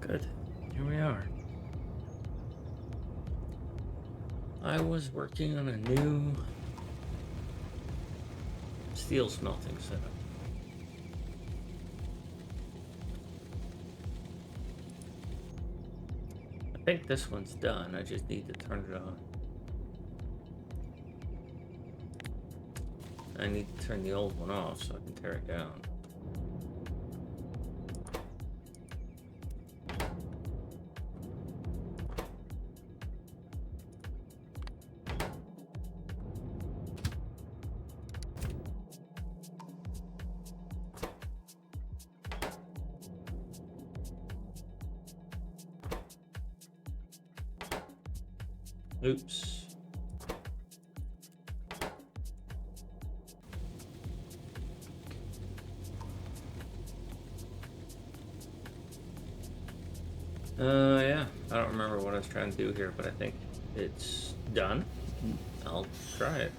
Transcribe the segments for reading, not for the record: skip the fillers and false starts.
Good. Here we are. I was working on a new steel smelting setup. I think this one's done. I just need to turn it on. I need to turn the old one off so I can tear it down. Oops. Yeah, I don't remember what I was trying to do here, but I think it's done. I'll try it.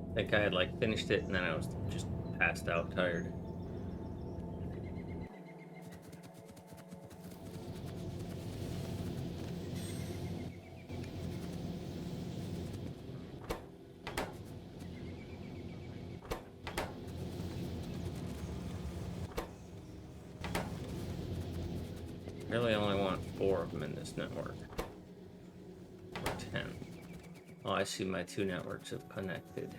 I think I had like finished it and then I was just passed out tired. Really only want 4 of them in this network. Or 10. Oh, I see my 2 networks have connected.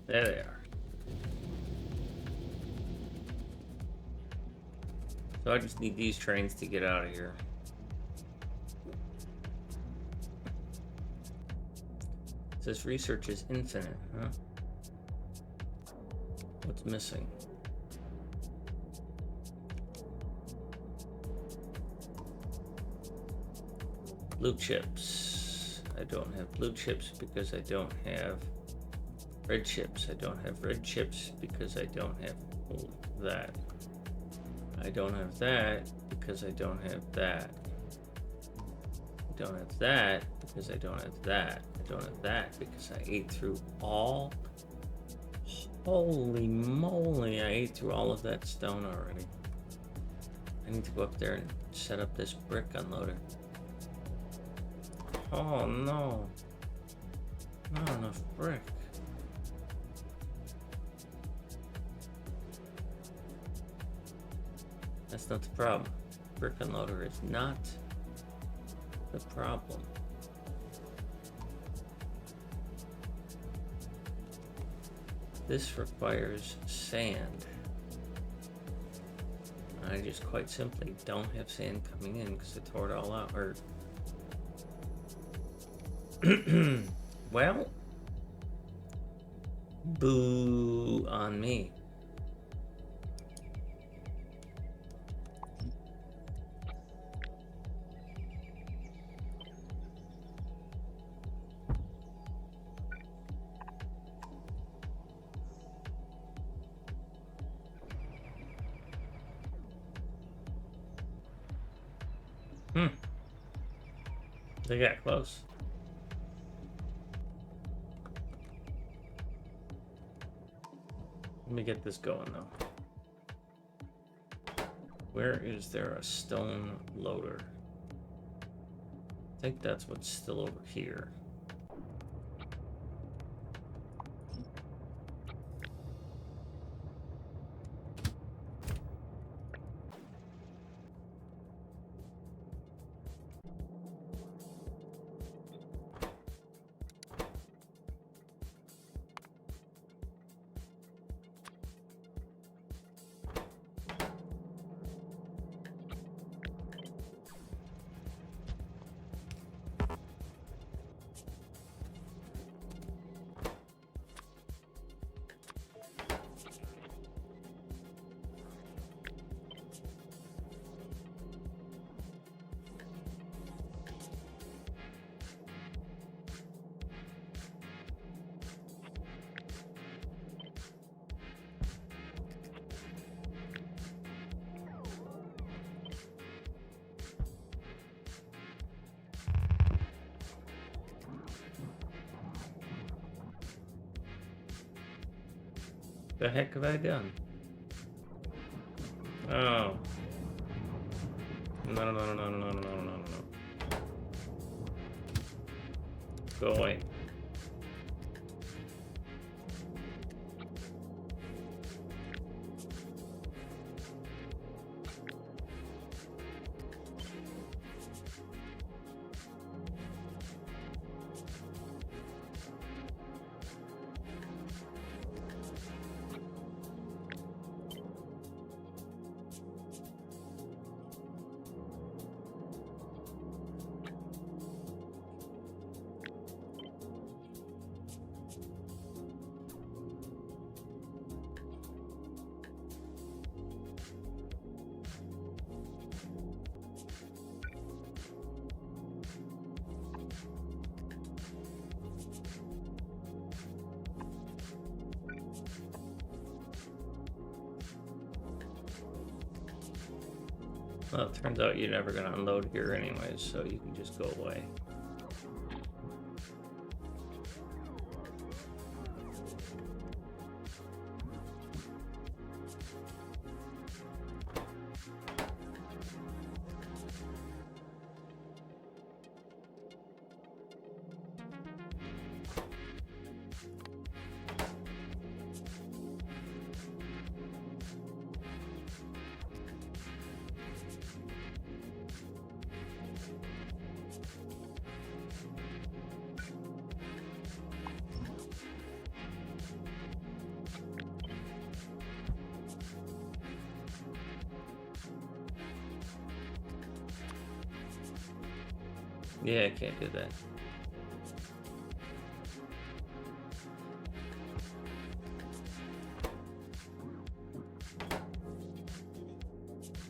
There they are. So I just need these trains to get out of here. It says research is infinite, huh? What's missing? Blue chips. I don't have blue chips because I don't have red chips. I don't have red chips because I don't have that. I don't have that because I don't have that. I don't have that because I don't have that. I don't have that because I ate through all. Holy moly, I ate through all of that stone already. I need to go up there and set up this brick unloader. Oh no. Not enough brick. That's not the problem. Brick unloader is not the problem. This requires sand. I just quite simply don't have sand coming in because I tore it all out. Or well, boo on me. They got close. Let me get this going though. Where is there a stone loader? I think that's what's still over here. The heck have I done? Oh. No, no, no, no, no, no, no, no, no, no. Go away. Well, it turns out you're never going to unload here anyways, so you can just go away. Yeah, I can't do that.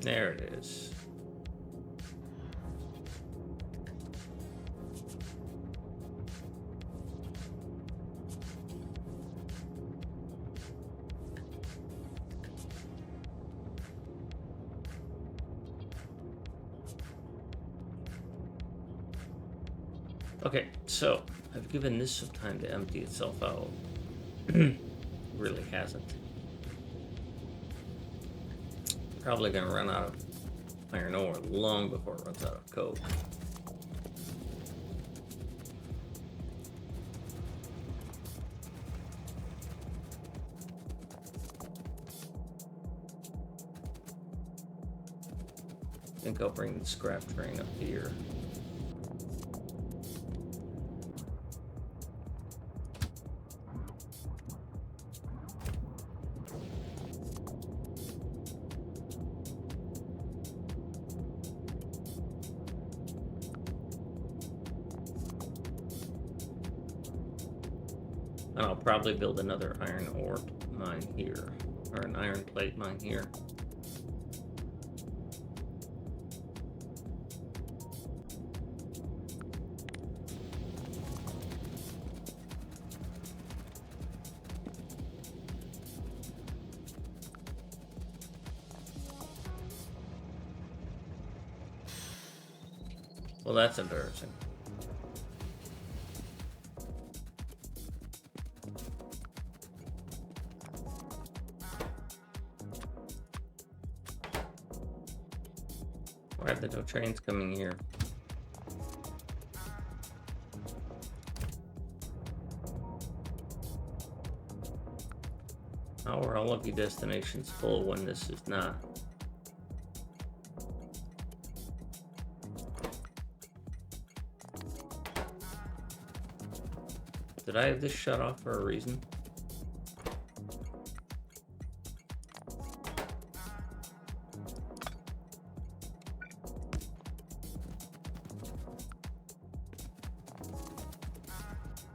There it is. Okay, so I've given this some time to empty itself out. Really hasn't. Probably gonna run out of iron ore long before it runs out of coke. I think I'll bring the scrap train up here. And I'll probably build another iron ore mine here, or an iron plate mine here. Well, that's embarrassing. Why are there no trains coming here? How are all of your destinations full when this is not? Did I have this shut off for a reason?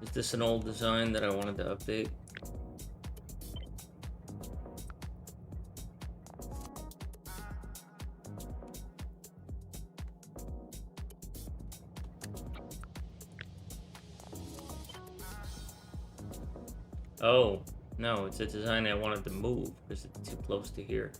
Is this an old design that I wanted to update? Oh, no, it's a design I wanted to move because it's too close to here.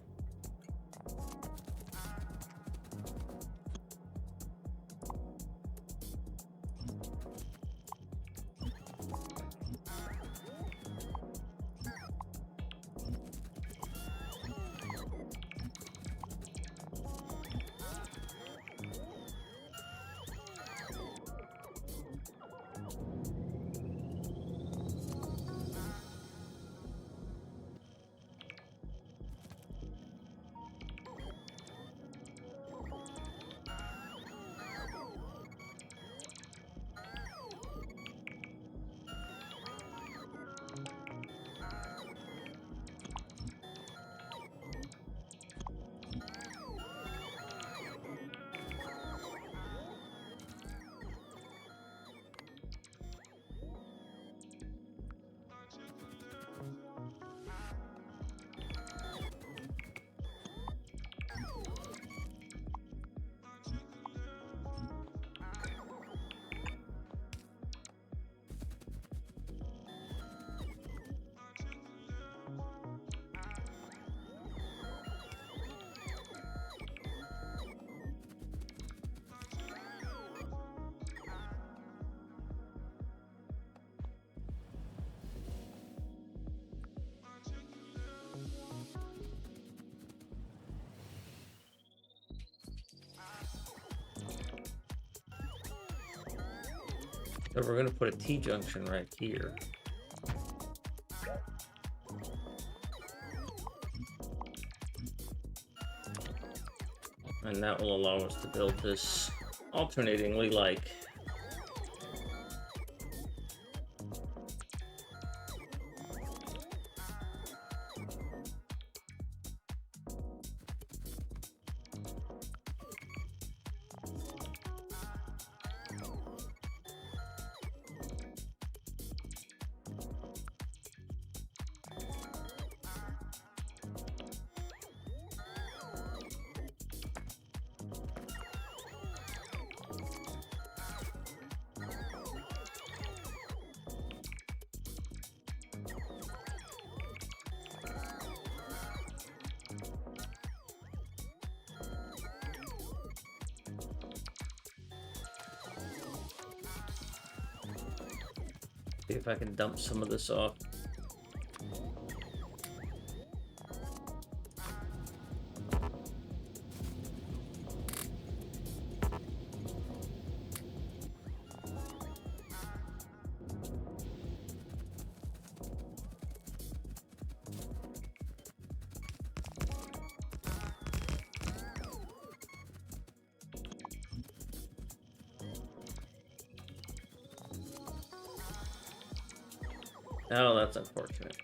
So we're gonna put a T-junction right here. And that will allow us to build this alternatingly like. See if I can dump some of this off. Oh, that's unfortunate.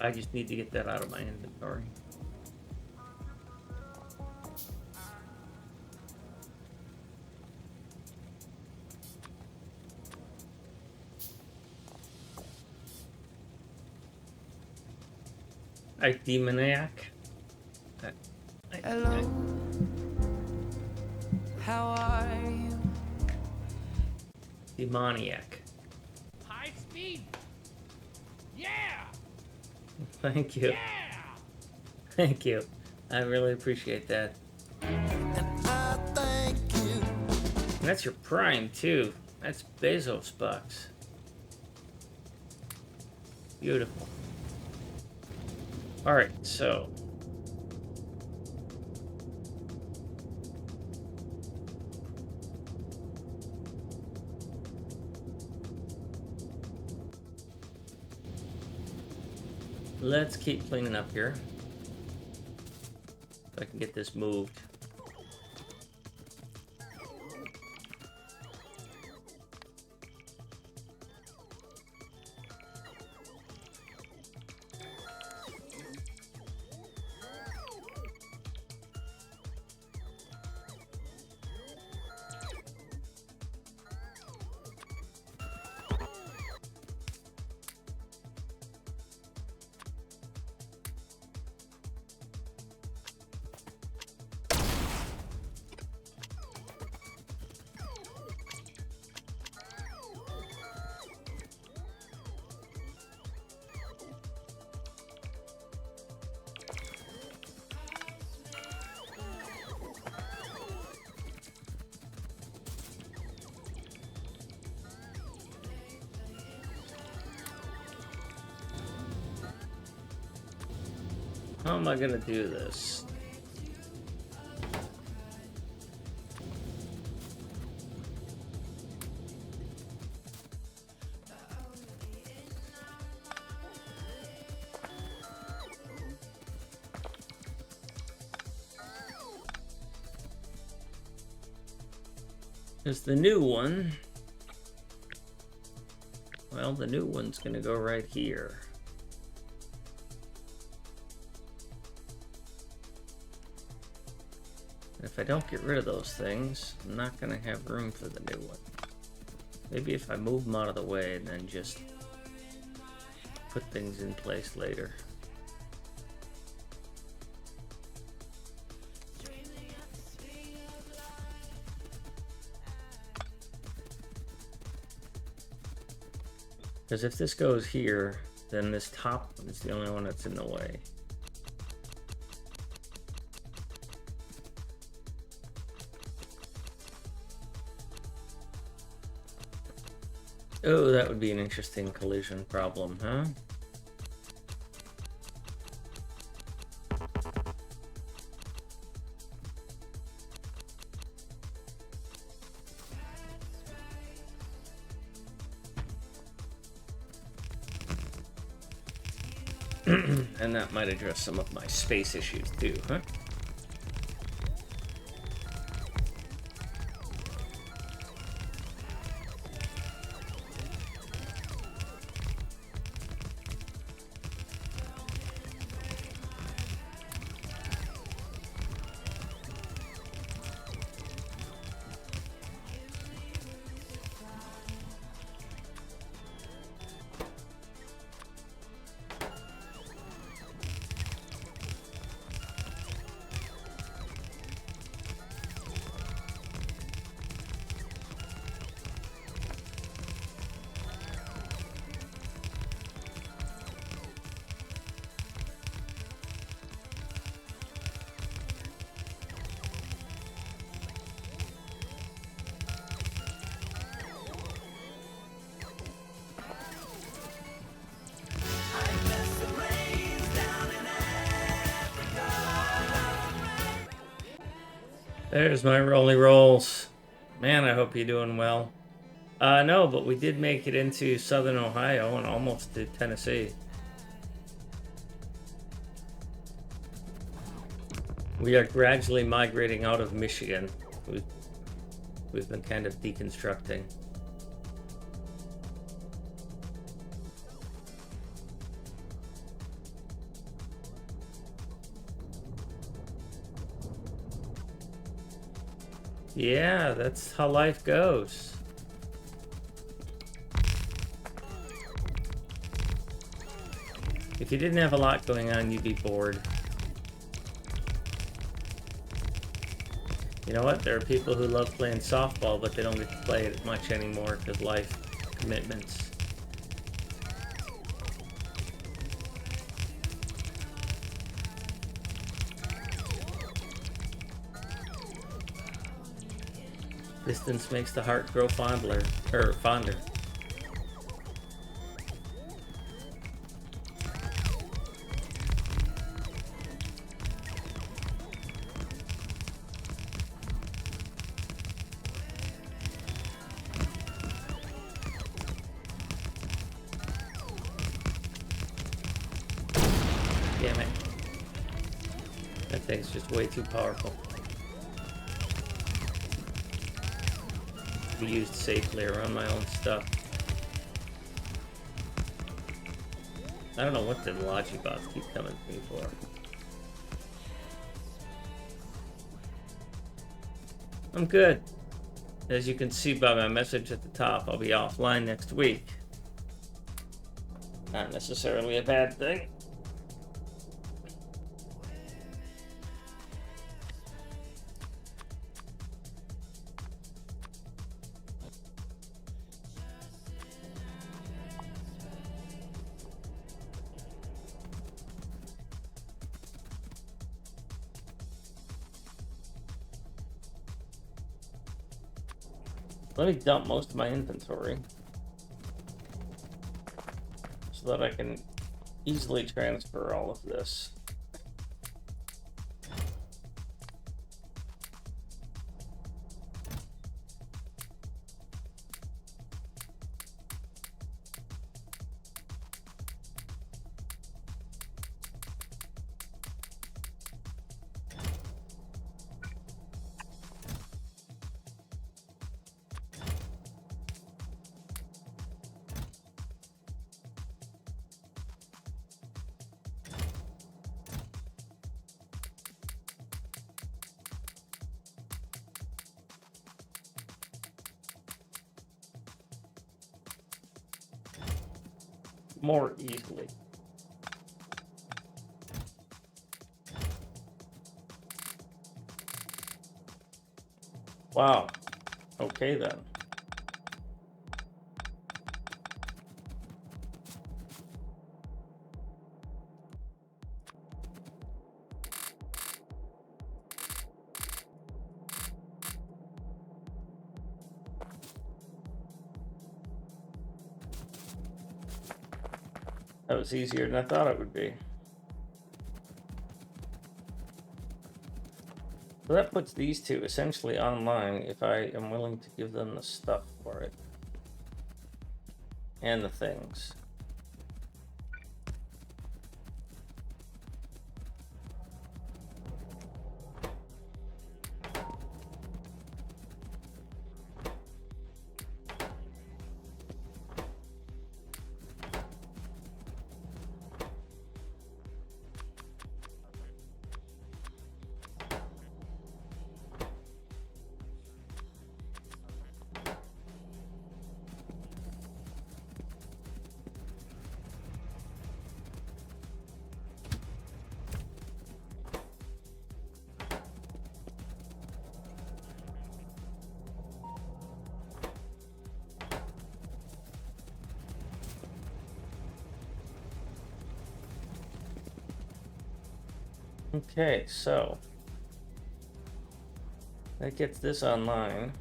I just need to get that out of my inventory. Demoniac. Hello. How are you? Demoniac. High speed. Yeah. Thank you. Yeah. Thank you. I really appreciate that. And I thank you. And that's your prime too. That's Bezos bucks. Beautiful. All right, so let's keep cleaning up here. So I can get this moved. How am I gonna do this? Because the new one, well, the new one's gonna go right here. If if I don't get rid of those things, I'm not gonna have room for the new one. Maybe if I move them out of the way and then just put things in place later. Because if this goes here, then this top one is the only one that's in the way. Oh, that would be an interesting collision problem, huh? And that might address some of my space issues too, huh? There's my rolly rolls. Man, I hope you're doing well. No, but we did make it into southern Ohio and almost to Tennessee. We are gradually migrating out of Michigan. We've been kind of deconstructing. Yeah, that's how life goes. If you didn't have a lot going on, you'd be bored. You know what? There are people who love playing softball, but they don't get to play it much anymore because life commitments. Distance makes the heart grow fonder. Damn it. That thing's just way too powerful. Be used safely around my own stuff. I don't know what the Logibots keep coming to me for. I'm good. As you can see by my message at the top, I'll be offline next week. Not necessarily a bad thing. Let me dump most of my inventory so that I can easily transfer all of this. more easily. Wow. Okay then. That was easier than I thought it would be. So that puts these two essentially online if I am willing to give them the stuff for it. And the things. Okay, so that gets this online.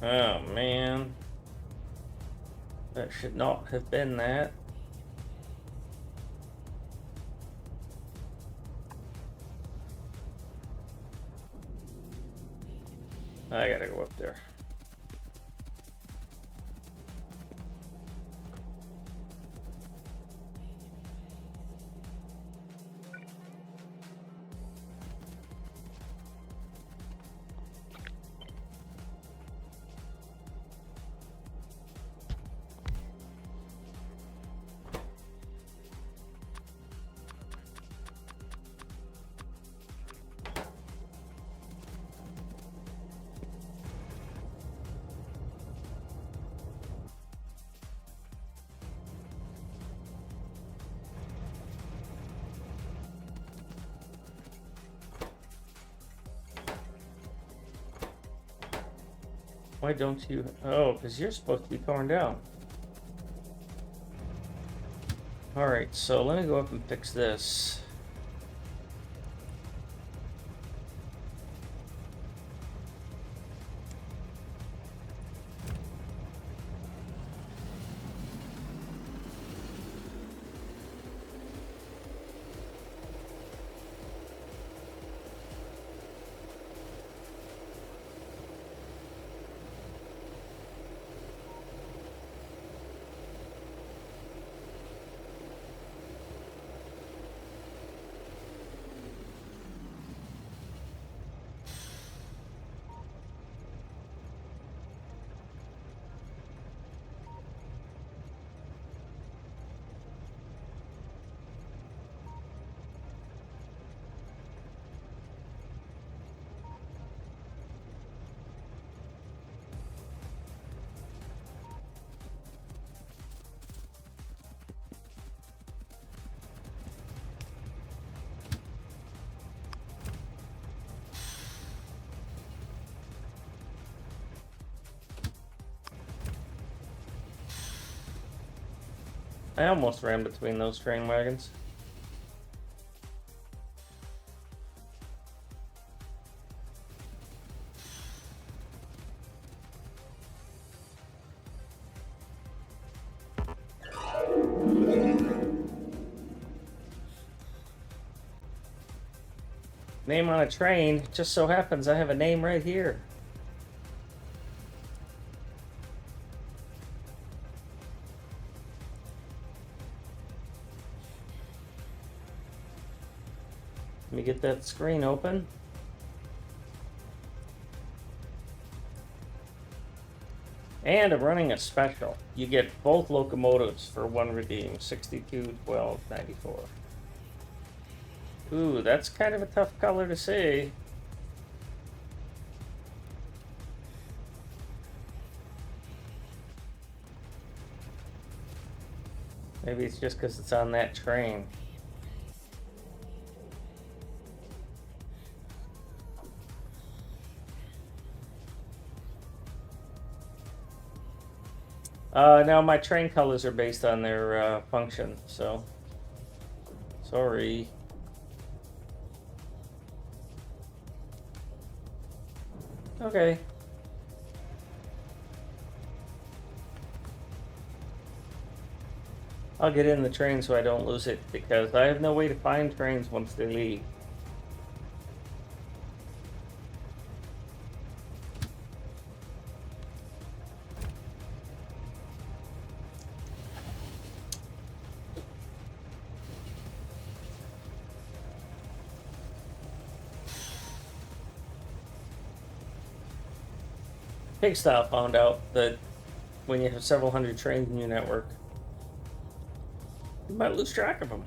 Oh man, that should not have been that. I gotta go up there. Why don't you? Oh, because you're supposed to be torn down. Alright, so let me go up and fix this. I almost ran between those train wagons. Name on a train. Just so happens I have a name right here. Let me get that screen open. And I'm running a special. You get both locomotives for one redeem. 62, 12, 94. Ooh, that's kind of a tough color to see. Maybe it's just because it's on that train. No, my train colors are based on their function, so sorry. Okay. I'll get in the train so I don't lose it because I have no way to find trains once they leave. Pigstyle found out that when you have several hundred trains in your network, you might lose track of them.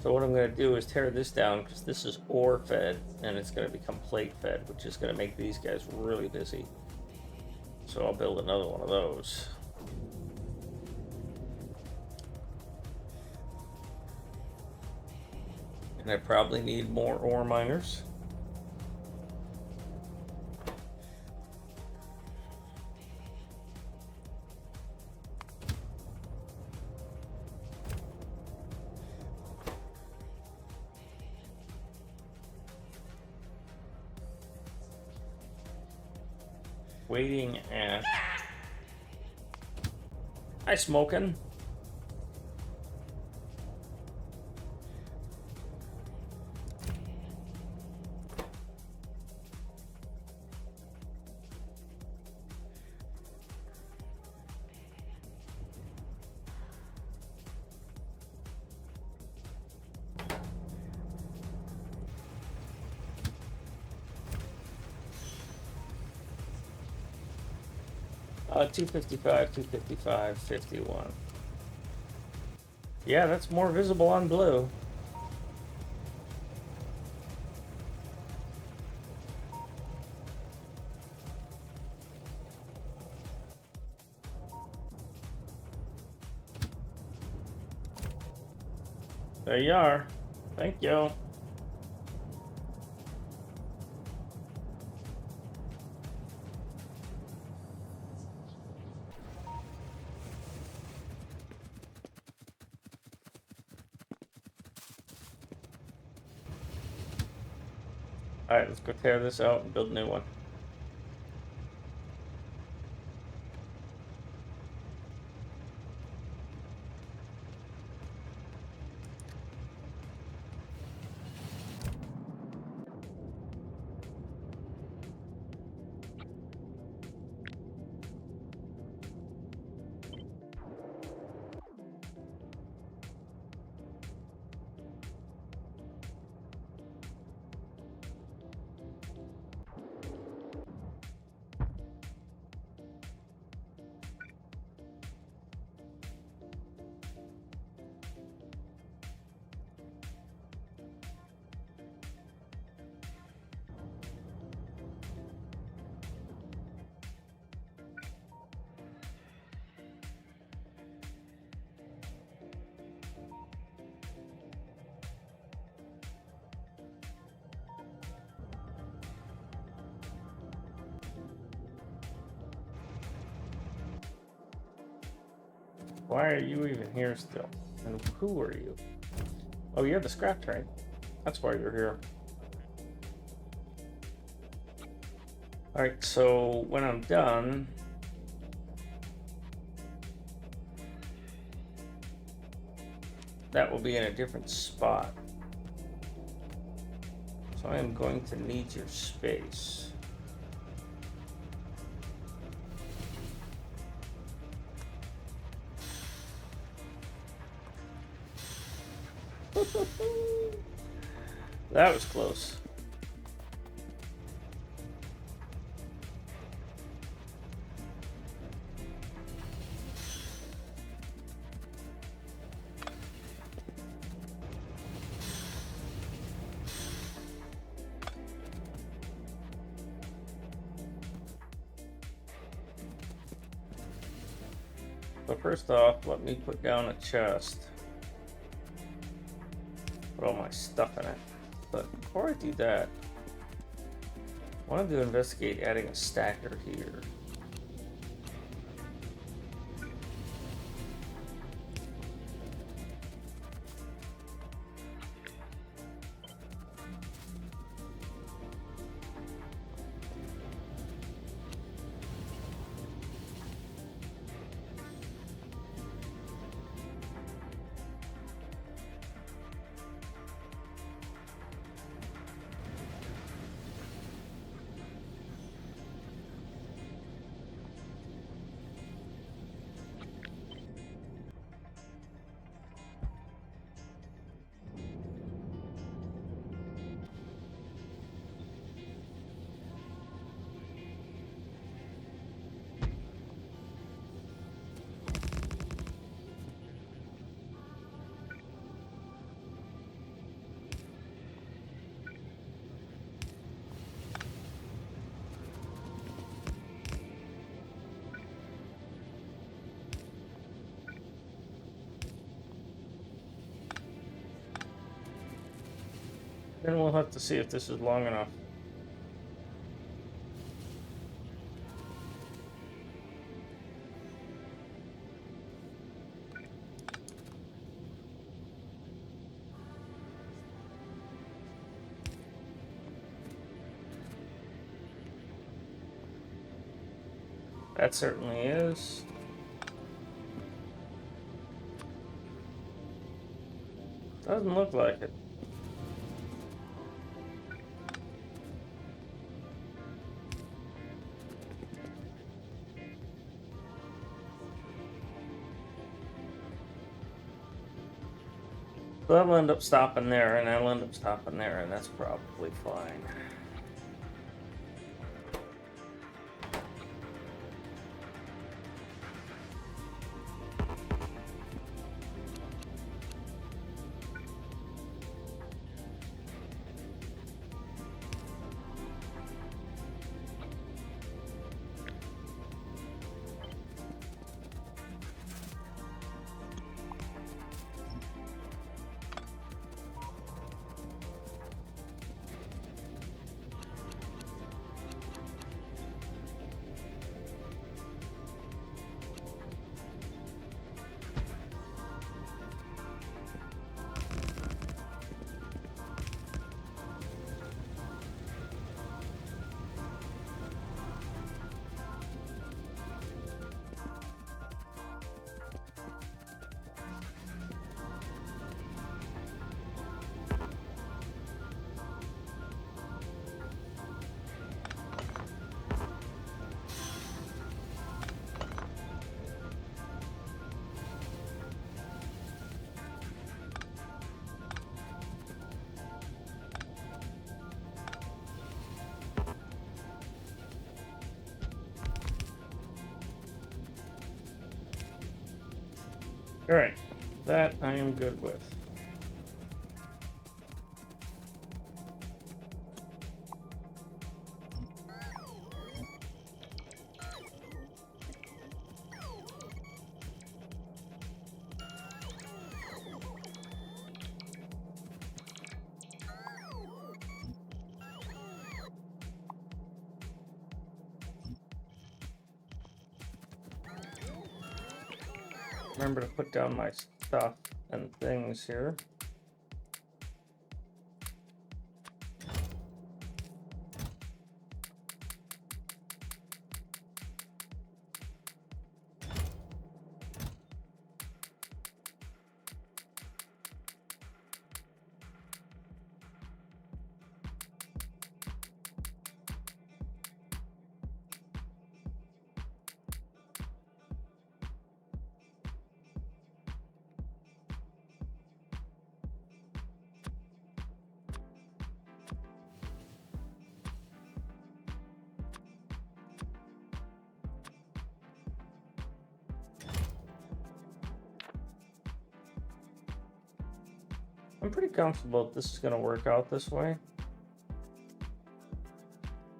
So what I'm going to do is tear this down because this is ore fed and it's going to become plate fed, which is going to make these guys really busy. So I'll build another one of those. And I probably need more ore miners. Waiting at... Hi, Smokin'. Uh, 255, 255, 51. Yeah, that's more visible on blue. There you are. Thank you. Alright, let's go tear this out and build a new one. Why are you even here still? And who are you? Oh, you're the scrap train. That's why you're here. Alright, so when I'm done, that will be in a different spot. So I am going to need your space. That was close. So first off, let me put down a chest. Put all my stuff in it. But before I do that, I wanted to investigate adding a stacker here. Then we'll have to see if this is long enough. That certainly is. Doesn't look like it. So that'll end up stopping there, and that'll end up stopping there, and that's probably fine. All right, that I am good with. Remember to put down my stuff and things here. I'm pretty comfortable that this is going to work out this way.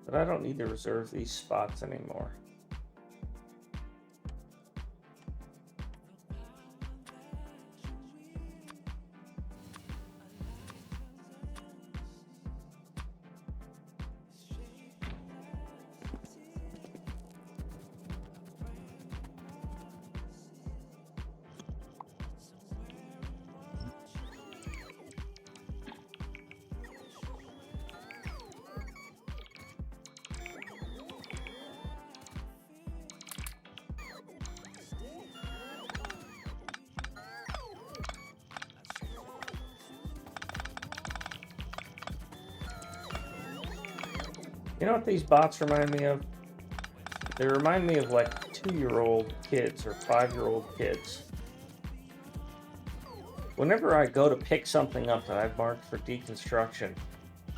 But I don't need to reserve these spots anymore. You know what these bots remind me of? They remind me of like 2-year-old kids or 5-year-old kids. Whenever I go to pick something up that I've marked for deconstruction,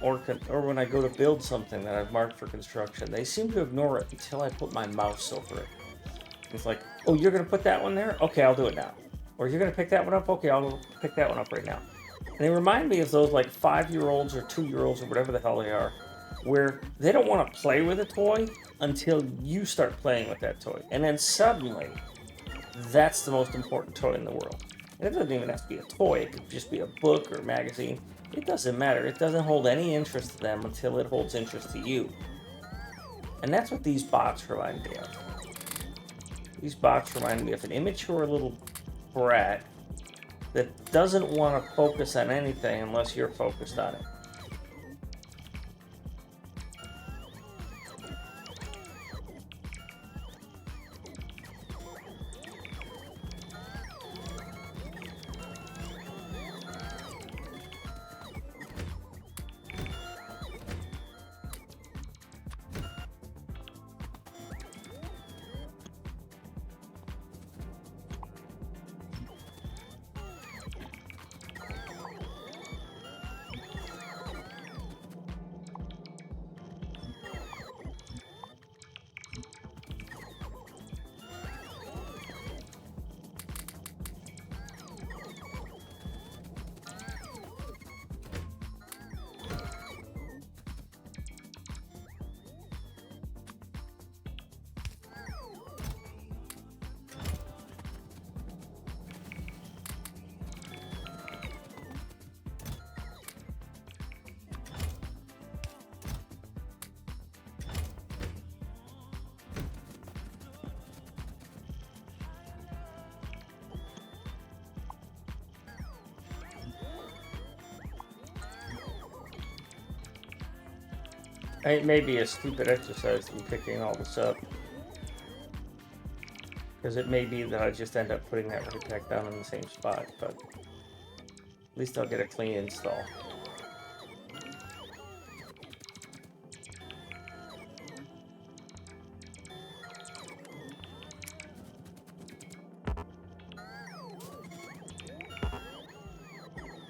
or when I go to build something that I've marked for construction, they seem to ignore it until I put my mouse over it. It's like, oh, you're going to put that one there? Okay, I'll do it now. Or you're going to pick that one up? Okay, I'll pick that one up right now. And they remind me of those like 5-year-olds or 2-year-olds or whatever the hell they are, where they don't want to play with a toy until you start playing with that toy. And then suddenly, that's the most important toy in the world. And it doesn't even have to be a toy. It could just be a book or a magazine. It doesn't matter. It doesn't hold any interest to them until it holds interest to you. And that's what these bots remind me of. These bots remind me of an immature little brat that doesn't want to focus on anything unless you're focused on it. It may be a stupid exercise in picking all this up. Because it may be that I just end up putting that right back down in the same spot, but at least I'll get a clean install.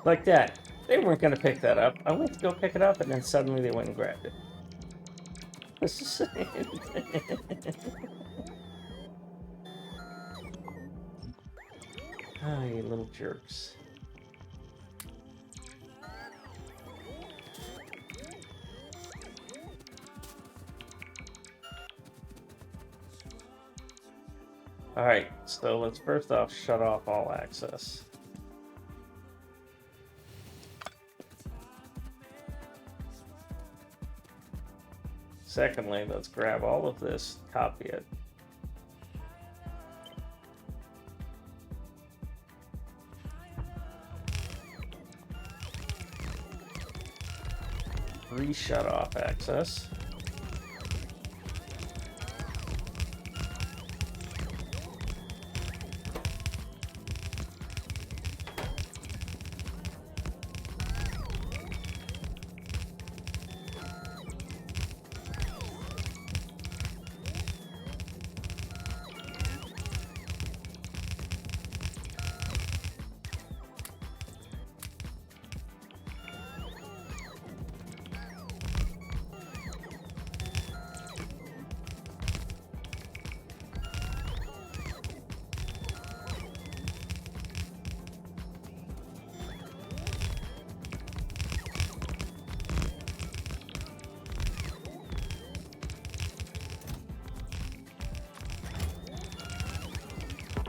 Like that. They weren't going to pick that up. I went to go pick it up, and then suddenly they went and grabbed it. Ah, you little jerks. Alright, so let's first off shut off all access. Secondly, let's grab all of this, copy it. Shut off access.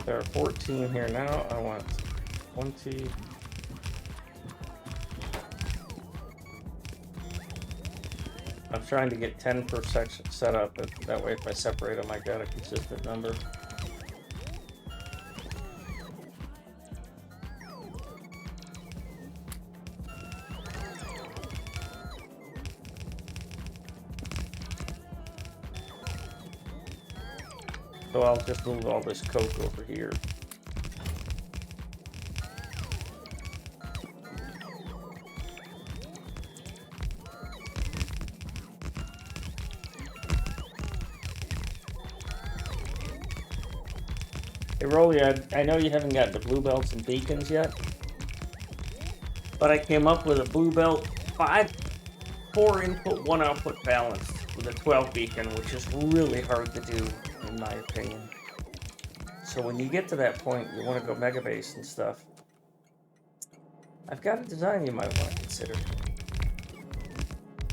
There are 14 here now. I want 20. I'm trying to get 10 per section set up, but that way if I separate them, I got a consistent number. So I'll just move all this coke over here. Hey Rolly, I know you haven't got the blue belts and beacons yet, but I came up with a blue belt 4 input, 1 output balance with a 12 beacon, which is really hard to do in my opinion. So when you get to that point, you want to go mega base and stuff. I've got a design you might want to consider.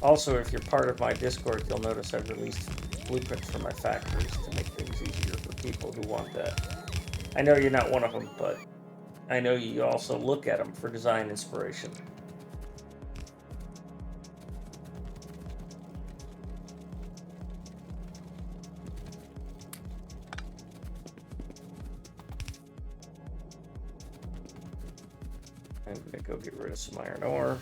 Also, if you're part of my Discord, you'll notice I've released blueprints for my factories to make things easier for people who want that. I know you're not one of them, but I know you also look at them for design inspiration. I'm gonna go get rid of some iron ore.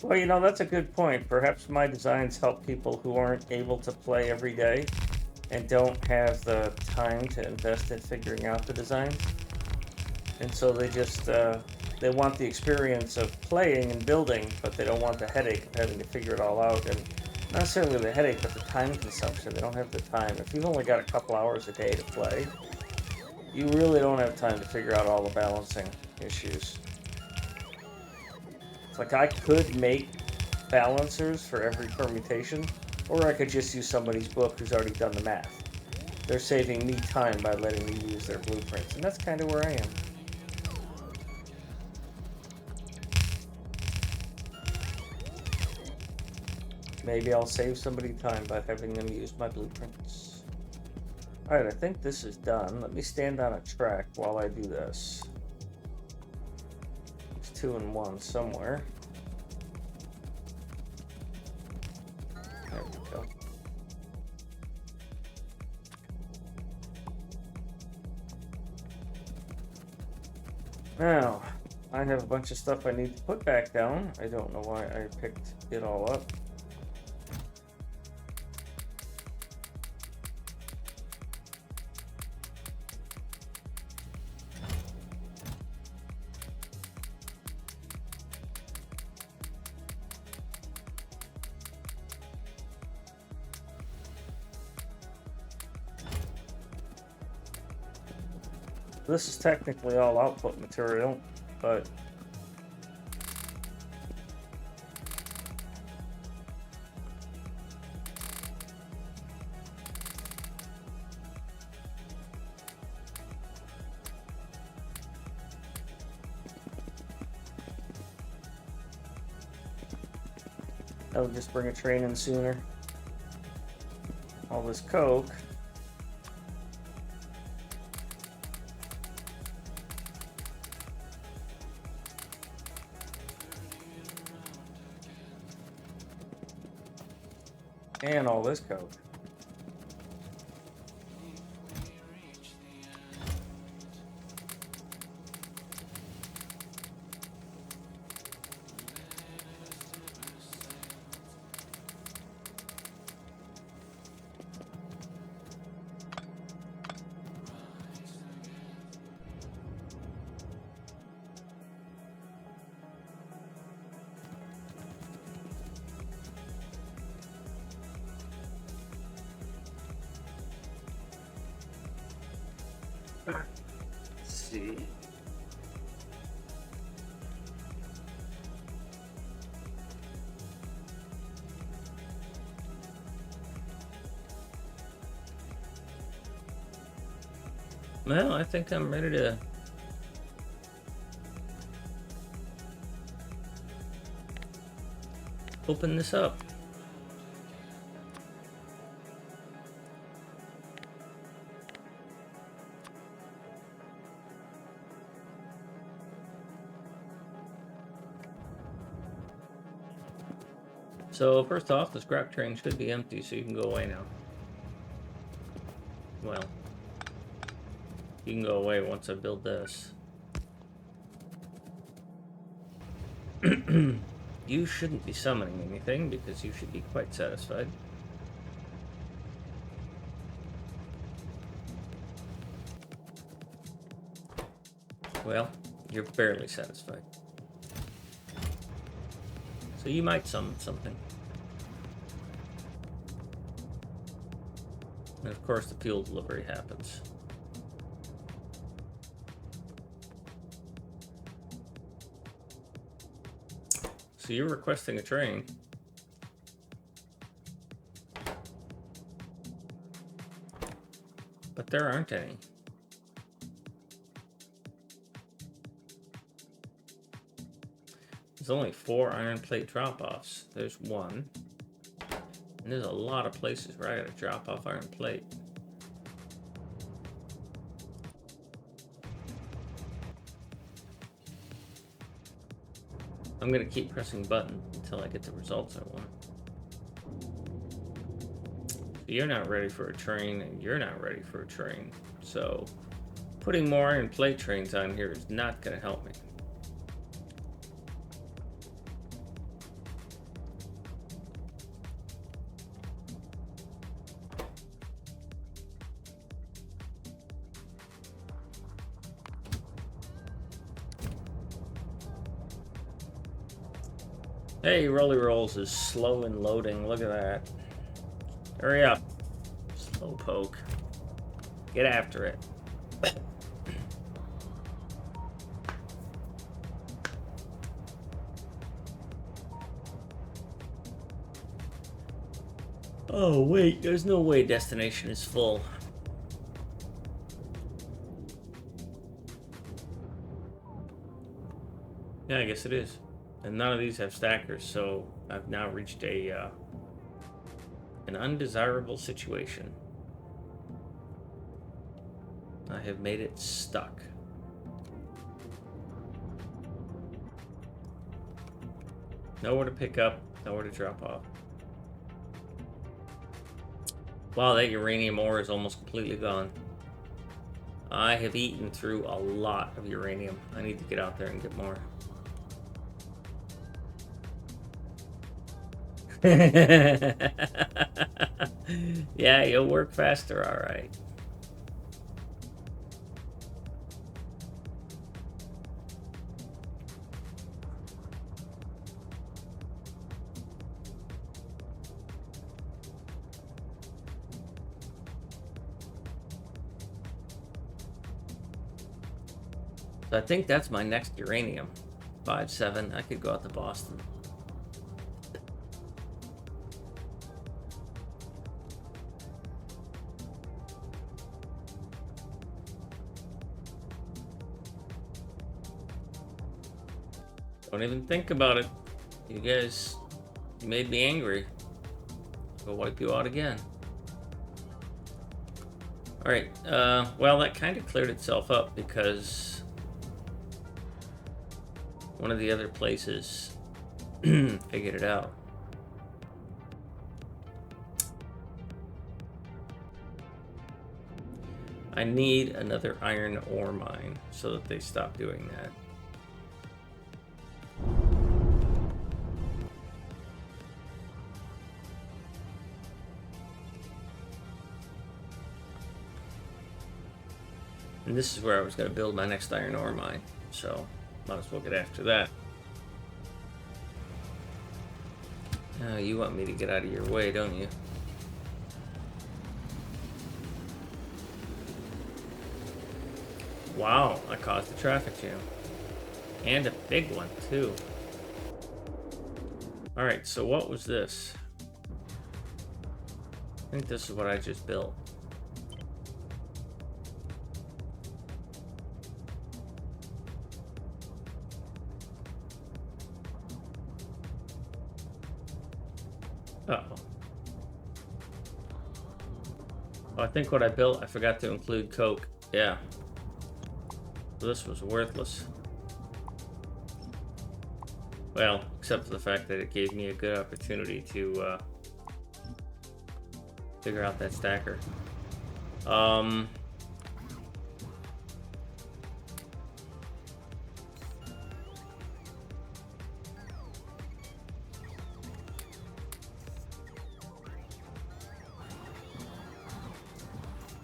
Well, you know, that's a good point. Perhaps my designs help people who aren't able to play every day and don't have the time to invest in figuring out the designs. And so they just, they want the experience of playing and building, but they don't want the headache of having to figure it all out. And not necessarily the headache, but the time consumption. They don't have the time. If you've only got a couple hours a day to play, you really don't have time to figure out all the balancing issues. Like, I could make balancers for every permutation, or I could just use somebody's book who's already done the math. They're saving me time by letting me use their blueprints, and that's kind of where I am. Maybe I'll save somebody time by having them use my blueprints. Alright, I think this is done. Let me stand on a track while I do this. 2 and 1 somewhere. There we go. Now, I have a bunch of stuff I need to put back down. I don't know why I picked it all up. This is technically all output material, but I'll just bring a train in sooner. All this coke. And all this coke. Let's see. Well, I think I'm ready to open this up. So first off, the scrap train should be empty, so you can go away now. Well, you can go away once I build this. You shouldn't be summoning anything because you should be quite satisfied. Well, you're barely satisfied. So you might summon something. And of course the fuel delivery happens. So you're requesting a train. But there aren't any. There's only 4 iron plate drop-offs. There's 1. And there's a lot of places where I gotta drop off iron plate. I'm gonna keep pressing button until I get the results I want. You're not ready for a train, and you're not ready for a train. So putting more iron plate trains on here is not gonna help me. Hey, Rolly Rolls is slow in loading. Look at that. Hurry up. Slowpoke. Get after it. Oh, wait. There's no way destination is full. Yeah, I guess it is. And none of these have stackers, so I've now reached a an undesirable situation. I have made it stuck. Nowhere to pick up, nowhere to drop off. Wow, that uranium ore is almost completely gone. I have eaten through a lot of uranium. I need to get out there and get more. Yeah, you'll work faster, alright. So I think that's my next uranium. 5-7, I could go out to Boston. Don't even think about it. You guys made me angry. I'll wipe you out again. Alright, well, that kind of cleared itself up because one of the other places figured it out. I need another iron ore mine so that they stop doing that. And this is where I was going to build my next iron ore mine, so might as well get after that. You want me to get out of your way, don't you? Wow, I caused a traffic jam. And a big one, too. Alright, so what was this? I think this is what I just built. Uh-oh. Oh, I think what I built, I forgot to include coke. Yeah. This was worthless. Well, except for the fact that it gave me a good opportunity to figure out that stacker.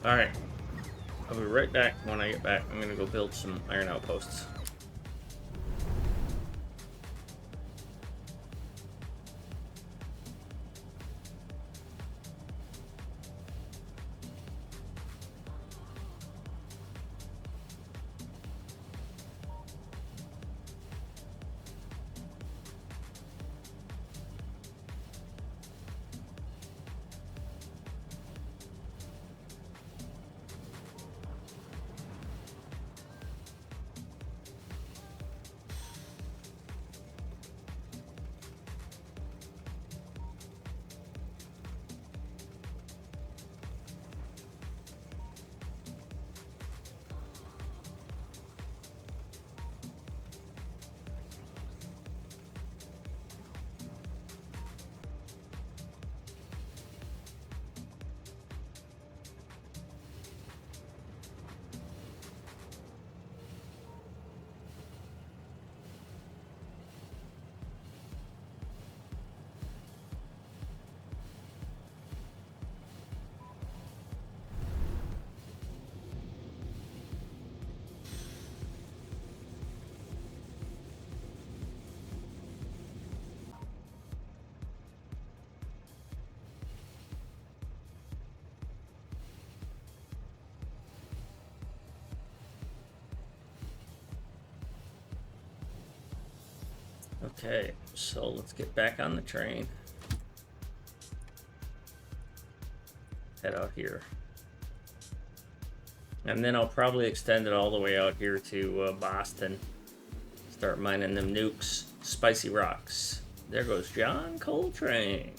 Alright. I'll be right back. When I get back, I'm gonna go build some iron outposts. Okay, so let's get back on the train. Head out here. And then I'll probably extend it all the way out here to Boston. Start mining them nukes. Spicy rocks. There goes John Coltrane.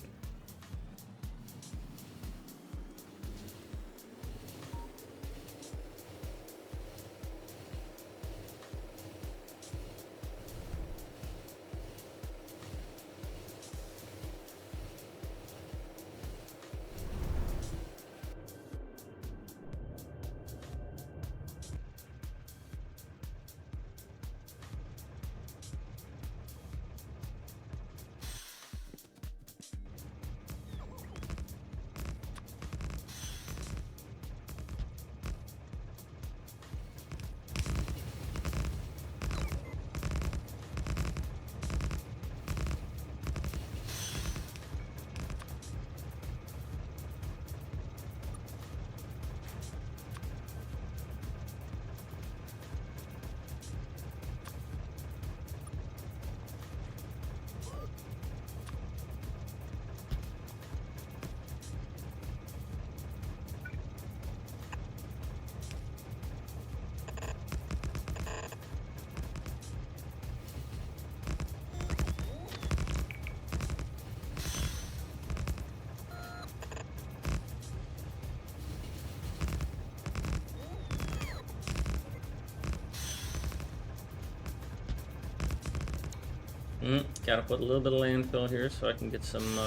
Gotta put a little bit of landfill here so I can get some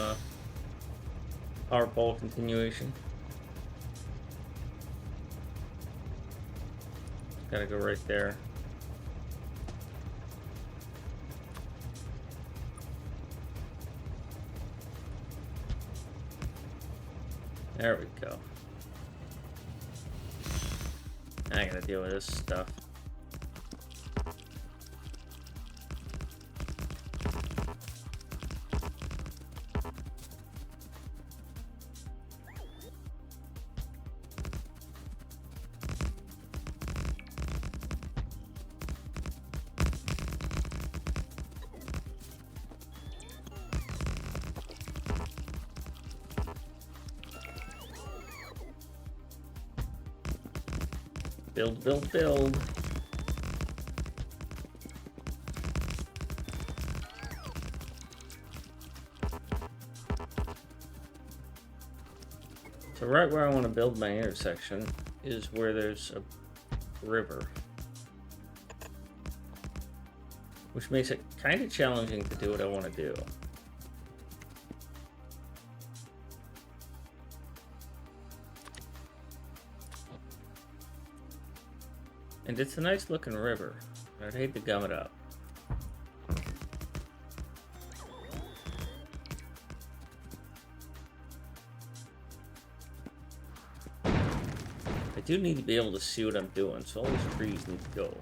power pole continuation. Gotta go right there. There we go. I gotta deal with this stuff. Build, build, build. So right where I want to build my intersection is where there's a river. which makes it kind of challenging to do what I want to do. And it's a nice looking river. I'd hate to gum it up. I do need to be able to see what I'm doing, so all these trees need to go.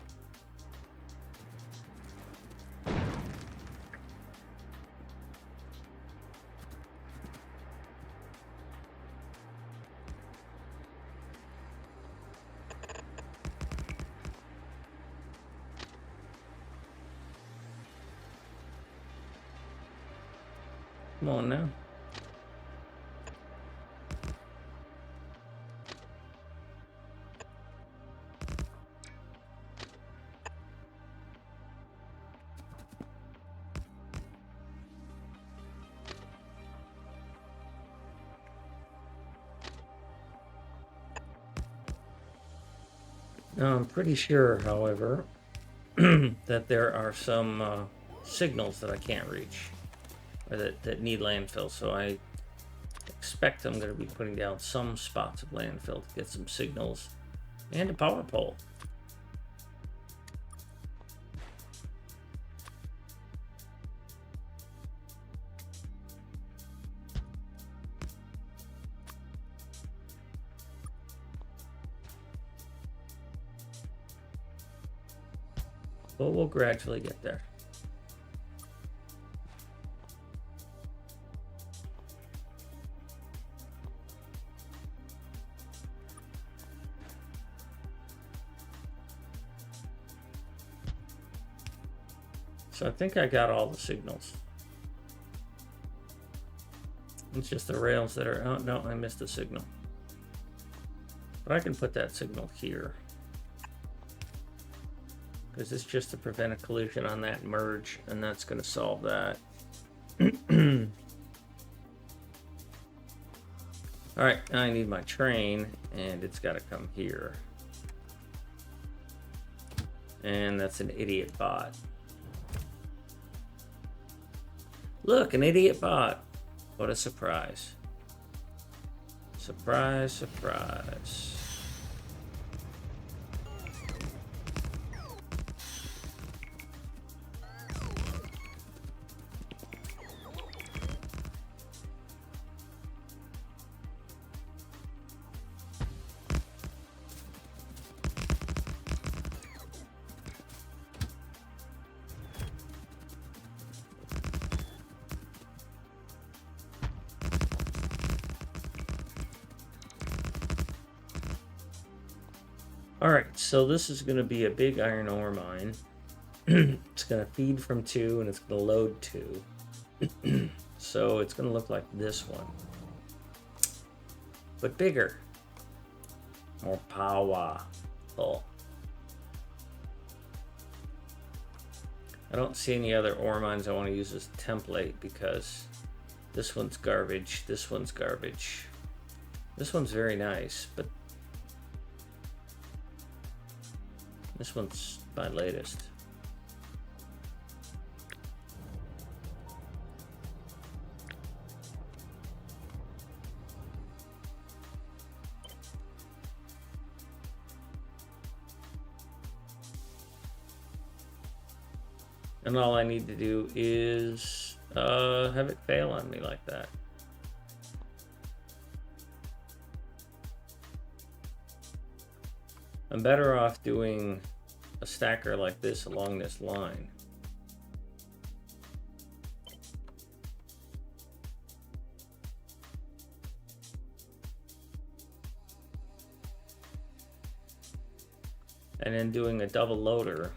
Come on now. Now, I'm pretty sure, however, that there are some signals that I can't reach, or that need landfill, so I expect I'm going to be putting down some spots of landfill to get some signals and a power pole. But we'll gradually get there. So I think I got all the signals. It's just the rails that are... Oh, no, I missed a signal. But I can put that signal here. Because it's just to prevent a collision on that merge, and that's going to solve that. Alright, now I need my train, and it's got to come here. And that's an idiot bot. Look, an idiot bot. What a surprise. Surprise, surprise. Alright, so this is going to be a big iron ore mine. It's going to feed from 2 and it's going to load 2. So it's going to look like this one. But bigger. More powerful. I don't see any other ore mines I want to use as template because this one's garbage, this one's garbage. This one's very nice, but this one's my latest. And all I need to do is have it fail on me like that. I'm better off doing a stacker like this along this line. And then doing a double loader.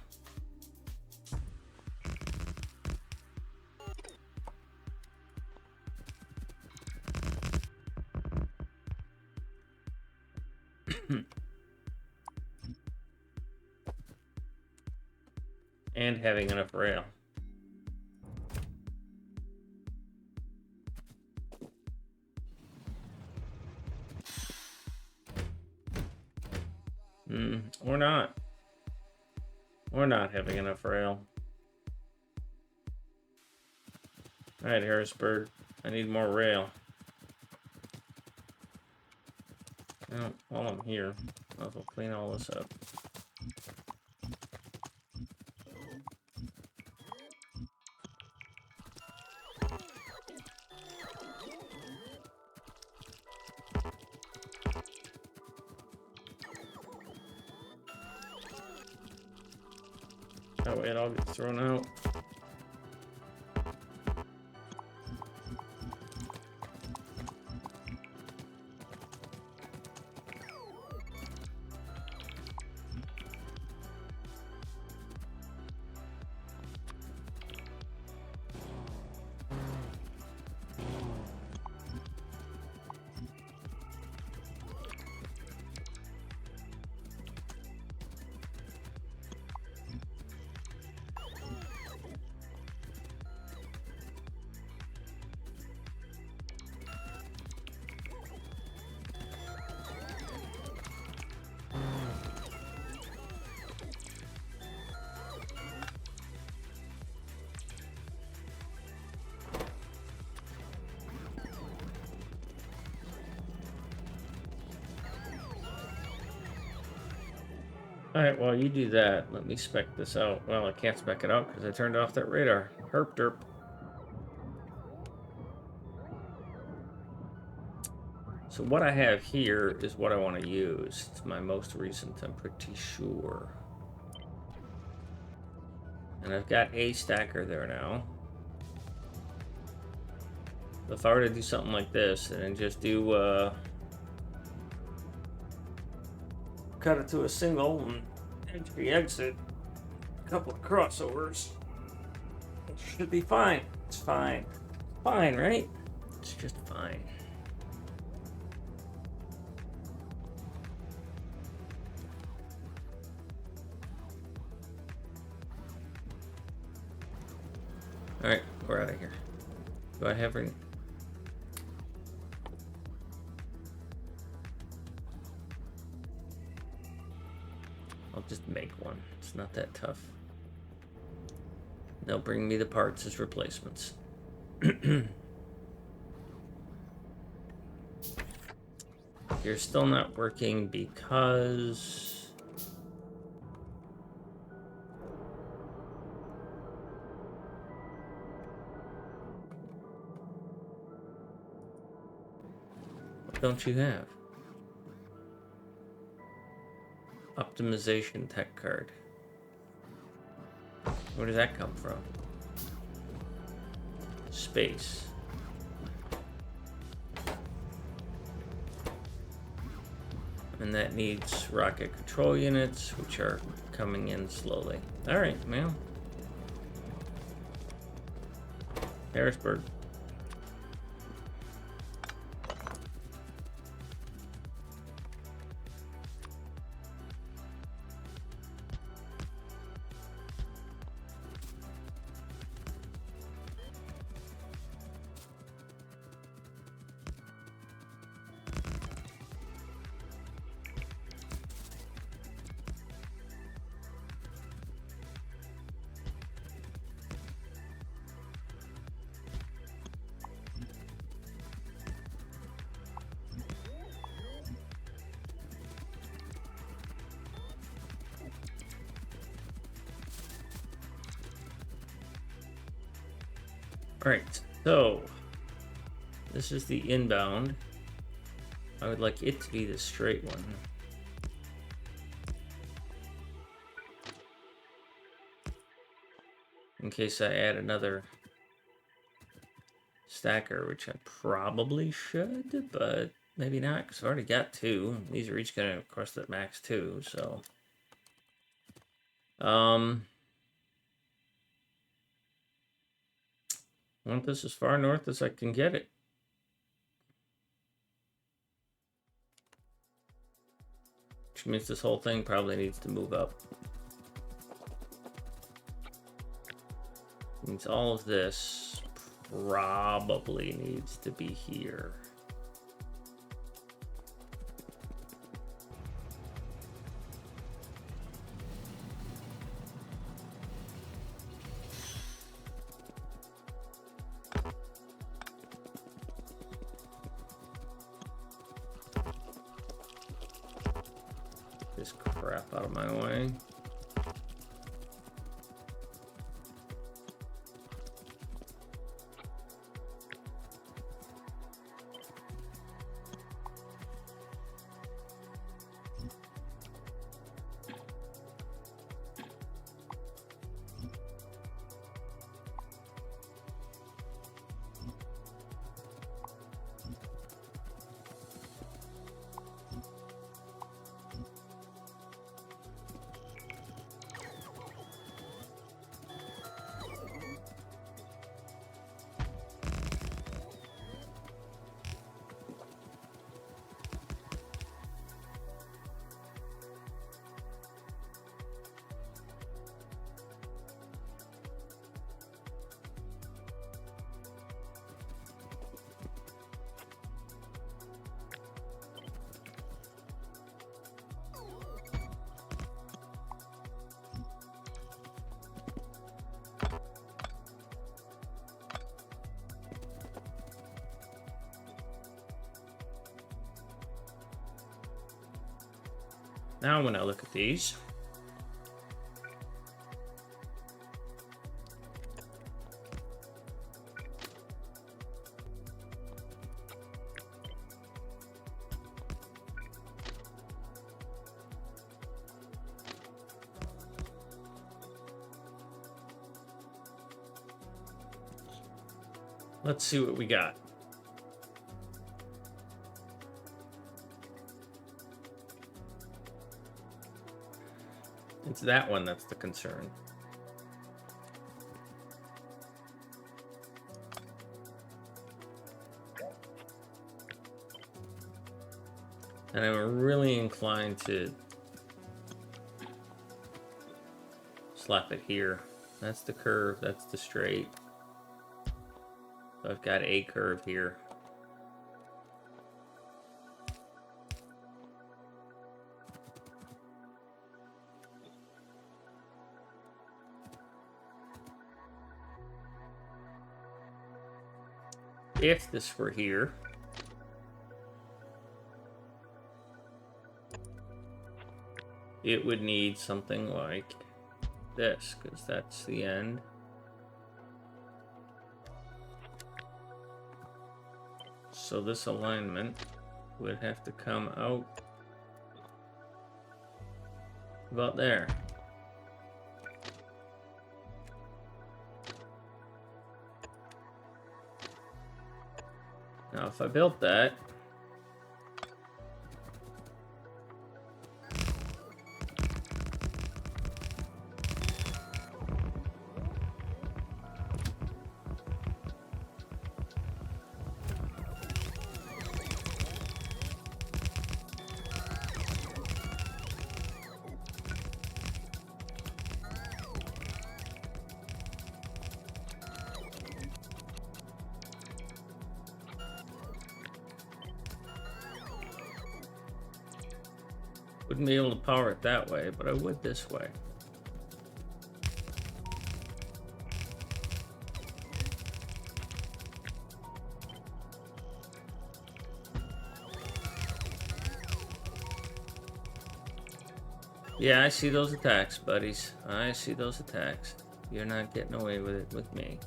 And having enough rail. Or not. We're not having enough rail. Alright, Harrisburg. I need more rail. Well, while I'm here, I'll clean all this up. That way it all gets thrown out. Alright, well, you do that. Let me spec this out. Well, I can't spec it out because I turned off that radar. Herp derp. So what I have here is what I want to use. It's my most recent, I'm pretty sure. And I've got a stacker there now. If I were to do something like this and then just do cut it to a single and entry exit, a couple of crossovers, it should be fine. It's fine. Fine, right? It's just fine. Alright, we're out of here. Do I have any? I'll just make one. It's not that tough. They'll bring me the parts as replacements. You're still not working because... What don't you have? Optimization tech card. Where does that come from? Space. And that needs rocket control units, which are coming in slowly. Alright, well. Harrisburg. Alright, so this is the inbound. I would like it to be the straight one. In case I add another stacker, which I probably should, but maybe not, because I've already got two. These are each going to cost at max 2, so... I want this as far north as I can get it. Which means this whole thing probably needs to move up. Means all of this probably needs to be here. Now when I look at these, let's see what we got. It's that one that's the concern. And I'm really inclined to slap it here. That's the curve, that's the straight. So I've got a curve here. If this were here, it would need something like this, because that's the end. So this alignment would have to come out about there. Now, if I built that, wouldn't be able to power it that way, but I would this way. Yeah, I see those attacks, buddies. I see those attacks. You're not getting away with it with me.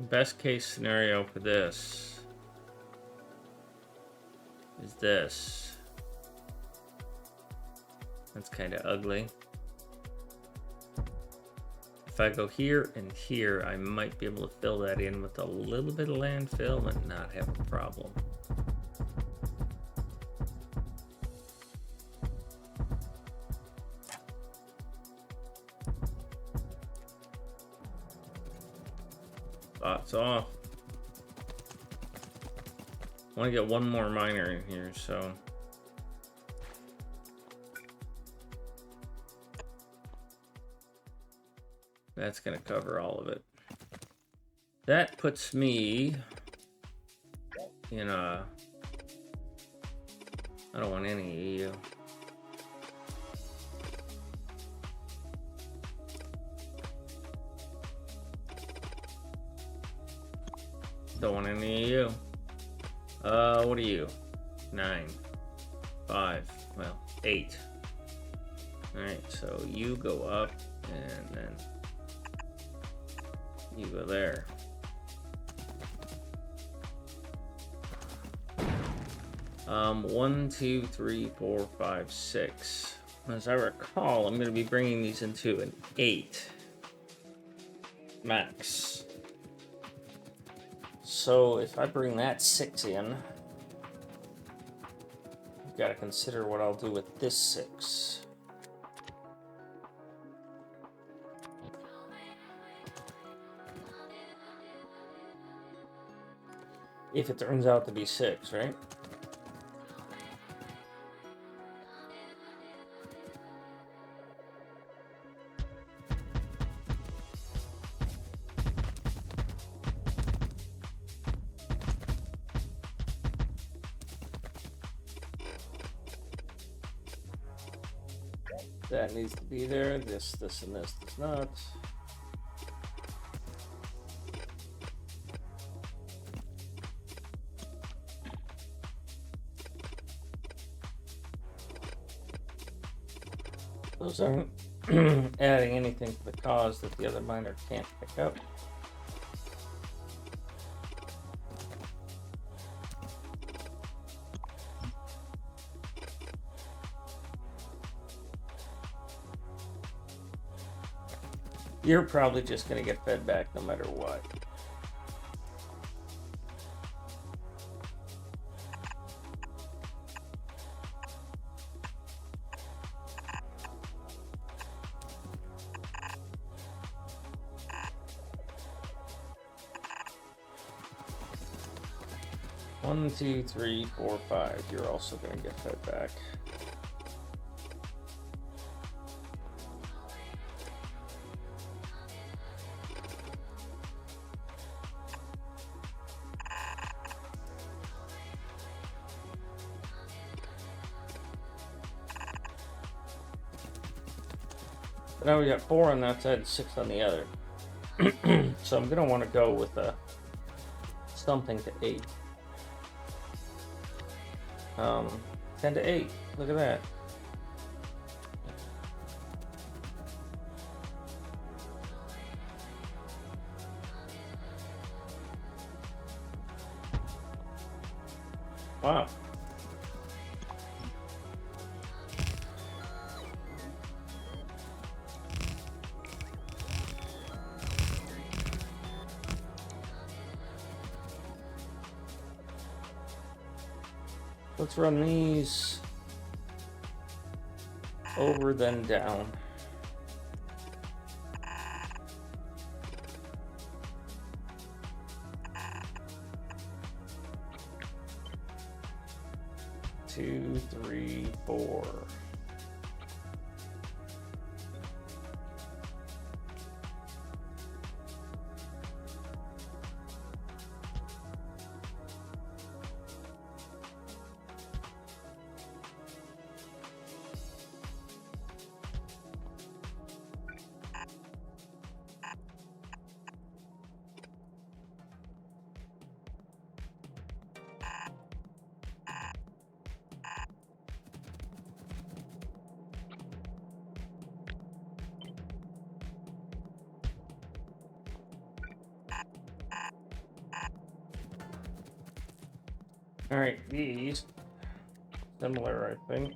Best case scenario for this is this. That's kind of ugly. If I go here and here, I might be able to fill that in with a little bit of landfill and not have a problem. Thoughts off. I want to get one more miner in here, so that's going to cover all of it. That puts me in a... I don't want any EU. Don't want any EU. What are you? 9. 5. Well, 8. Alright, so you go up and then you go there. One, 2, 3, 4, 5, 6. As I recall, I'm going to be bringing these into an 8 max. So if I bring that 6 in, I've got to consider what I'll do with this 6. If it turns out to be 6, right? That needs to be there. This, and this does not. Those aren't adding anything to the cause that the other miner can't pick up. You're probably just going to get fed back no matter what. One, two, three, four, five. You're also going to get fed back. So now we got 4 on that side and 6 on the other. So I'm gonna want to go with something to 8. 10 to 8. Look at that. Wow. Let's run these over, then down. Two, three, 4. All right, these similar, I think.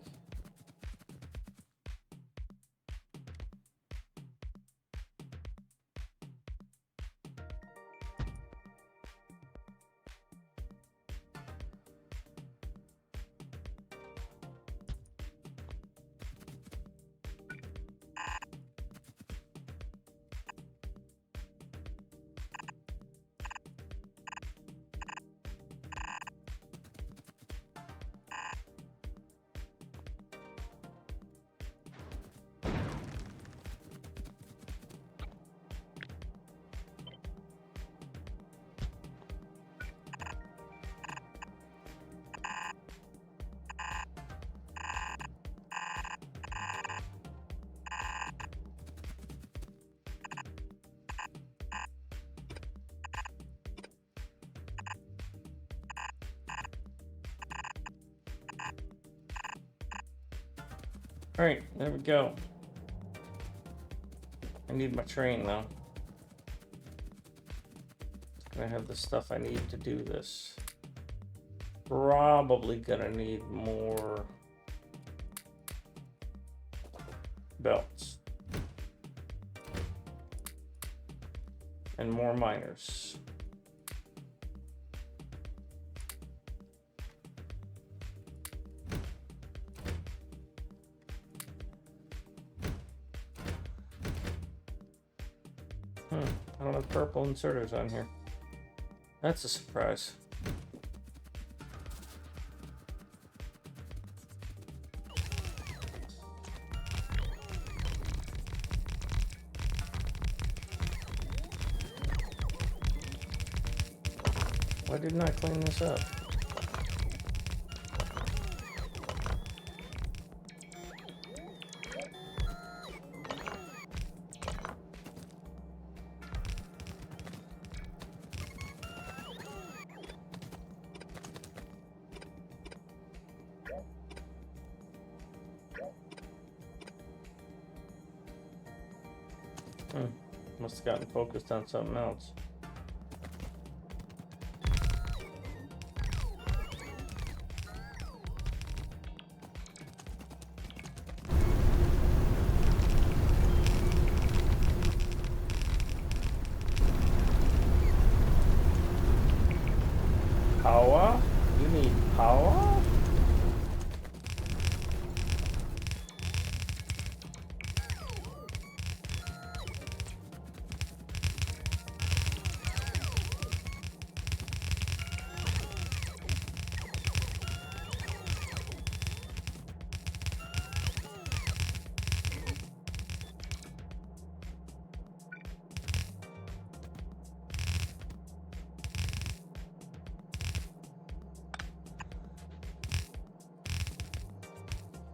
All right, there we go. I need my train though. I have the stuff I need to do this. Probably gonna need more belts and more miners. I don't have purple inserters on here. That's a surprise. Why didn't I clean this up? Must have gotten focused on something else. Power? You need power?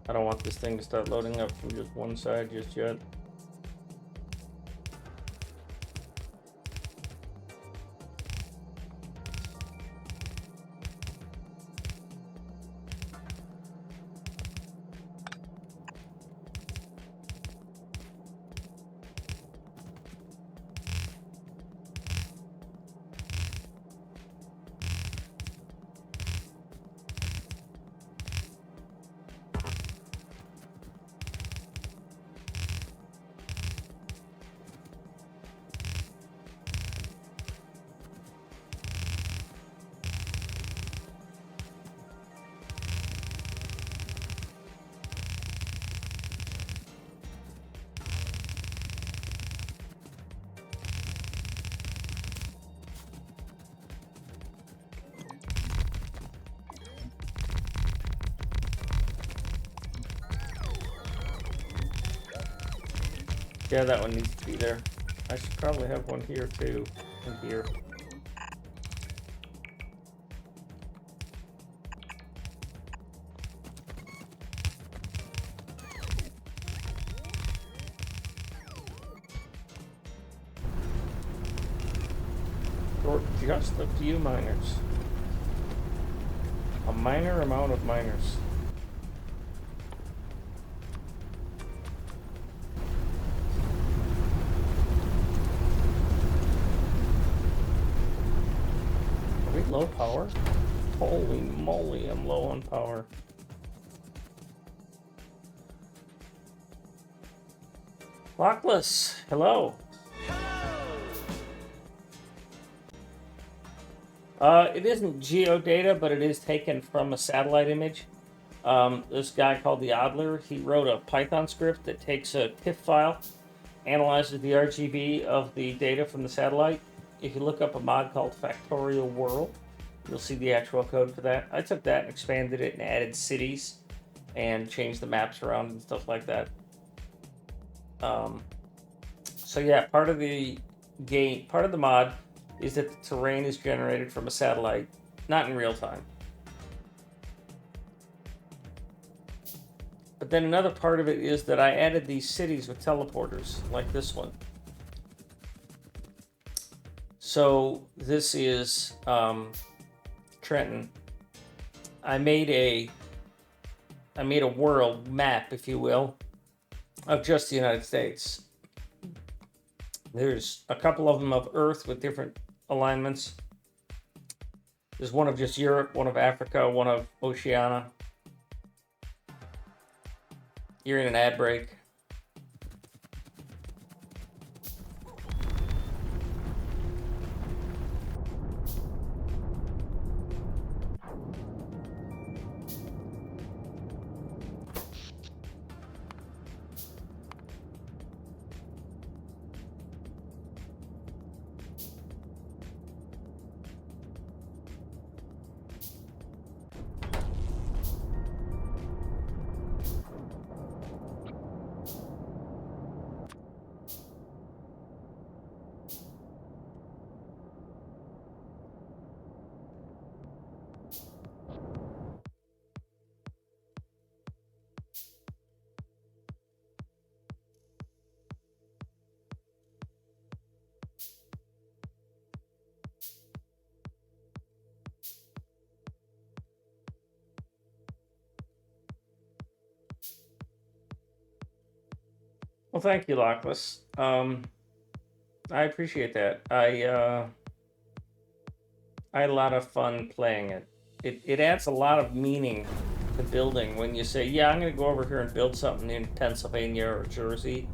I don't want this thing to start loading up from just one side just yet. Yeah, that one needs to be there. I should probably have one here too, and here. Or just a few miners. A minor amount of miners. Are we low power? Holy moly, I'm low on power. Lockless, hello. It isn't geodata, but it is taken from a satellite image. This guy called the Adler, he wrote a Python script that takes a TIFF file, analyzes the RGB of the data from the satellite. If you look up a mod called Factorio World, you'll see the actual code for that. I took that and expanded it and added cities and changed the maps around and stuff like that. So yeah, part of the game, part of the mod is that the terrain is generated from a satellite, not in real time. But then another part of it is that I added these cities with teleporters, like this one. So this is Trenton. I made a world map, if you will, of just the United States. There's a couple of them of Earth with different alignments. There's one of just Europe, one of Africa, one of Oceania. You're in an ad break. Well, thank you, Lockless. I appreciate that. I had a lot of fun playing it. It adds a lot of meaning to building when you say, yeah, I'm going to go over here and build something in Pennsylvania or Jersey.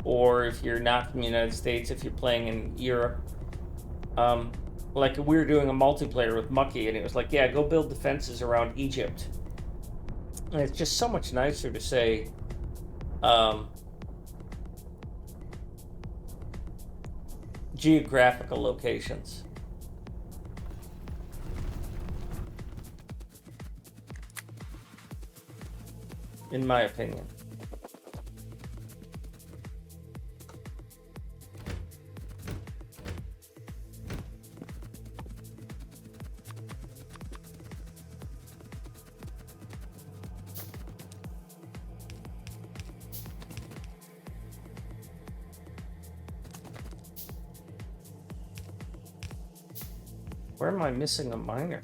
Or if you're not from the United States, if you're playing in Europe. Like we were doing a multiplayer with Mucky, and it was like, yeah, go build defenses around Egypt. And it's just so much nicer to say, geographical locations. In my opinion. Where am I missing a miner?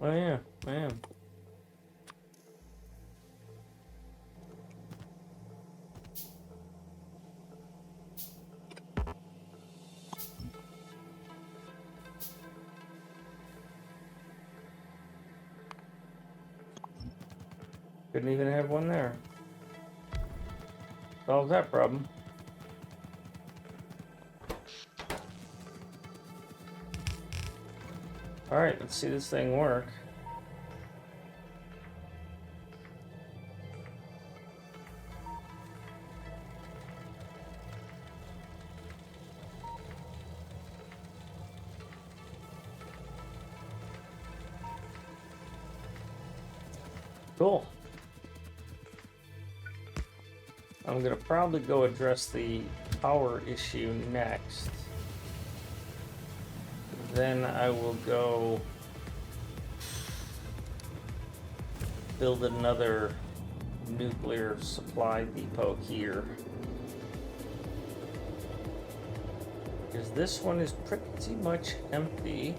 Oh yeah, I am. Couldn't even have one there. Solve that problem. Alright, let's see this thing work. Cool. I'm gonna probably go address the power issue next. Then I will go build another nuclear supply depot here. Because this one is pretty much empty.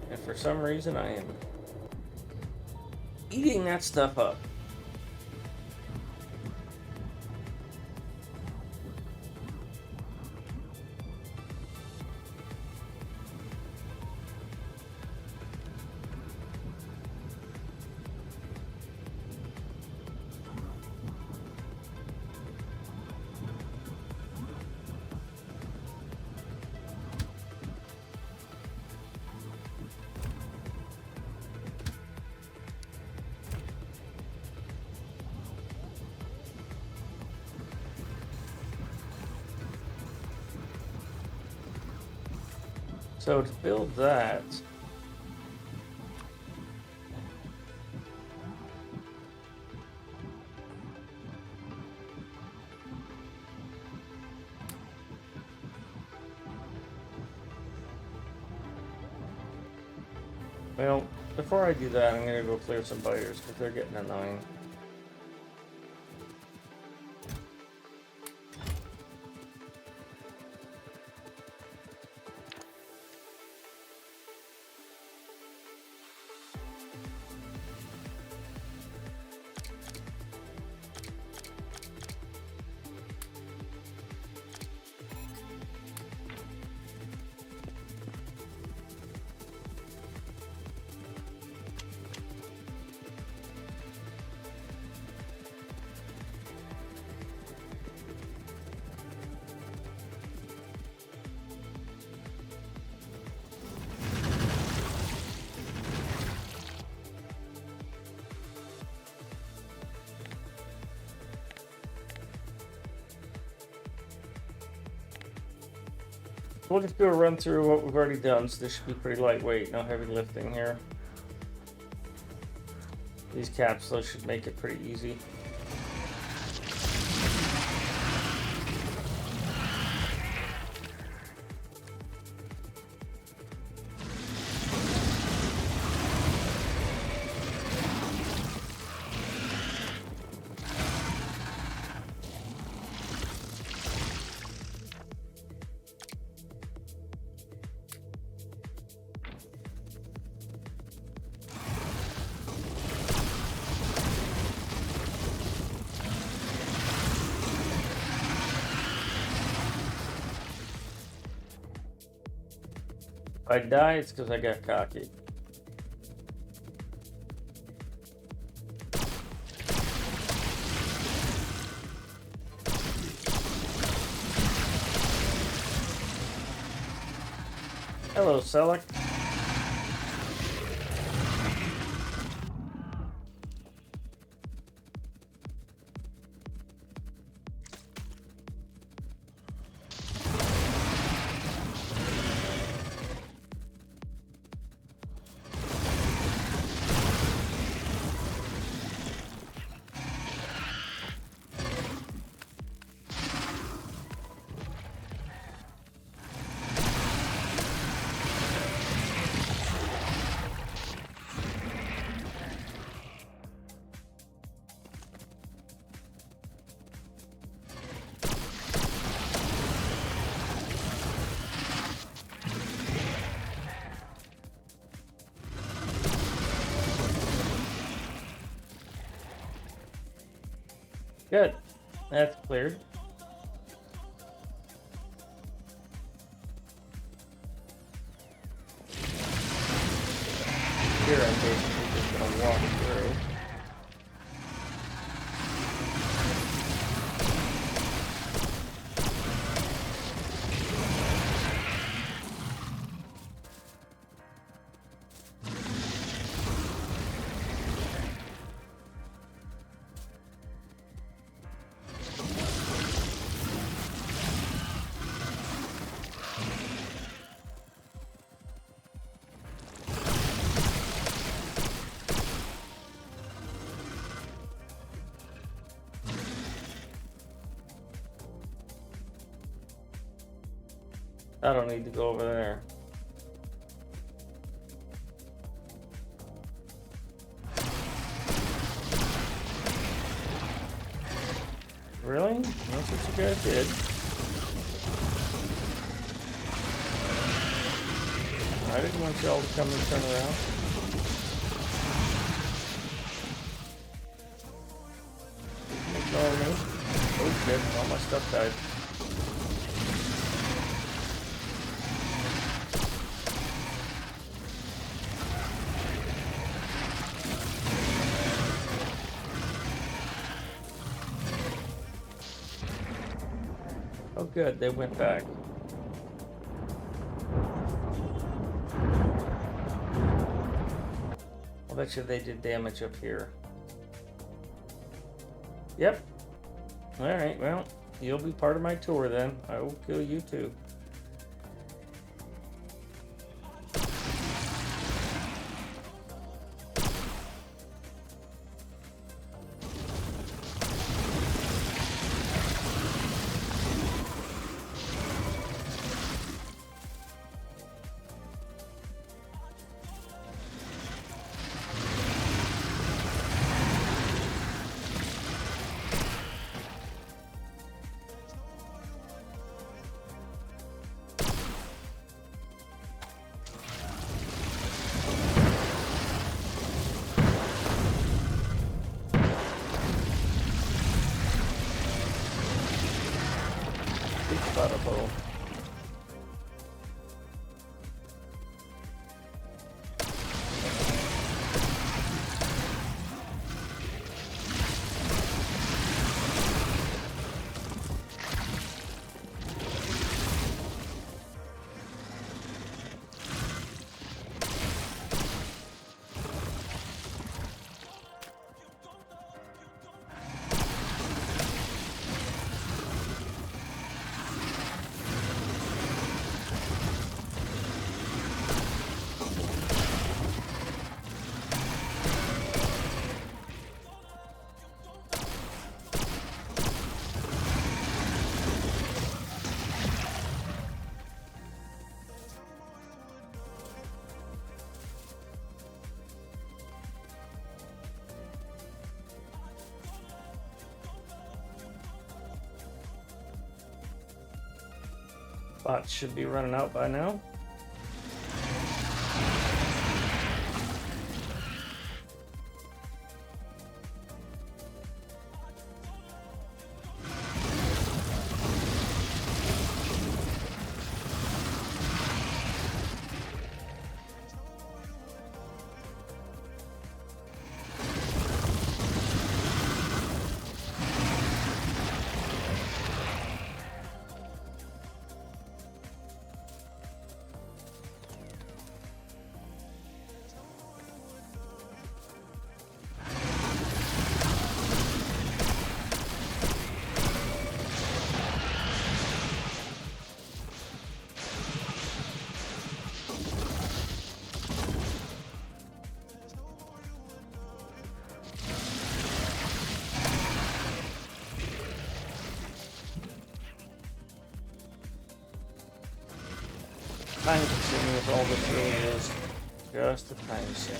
And for some reason I am eating that stuff up. So to build that, well, before I do that, I'm gonna go clear some biters because they're getting annoying. We'll just do a run through what we've already done, so this should be pretty lightweight, no heavy lifting here. These capsules should make it pretty easy. If I die, it's because I got cocky. Hello, Selleck. Good. That's cleared. Here I'm basically just gonna walk through. I don't need to go over there. Really? That's what you guys did. I didn't want y'all to come and turn around. Ignore me. Oh shit, all my stuff died. Oh good, they went back. I'll bet you they did damage up here. Yep. Alright, well, you'll be part of my tour then. I will kill you too. Bada boom. Bots should be running out by now. time consuming as all this really is. Just a time sink.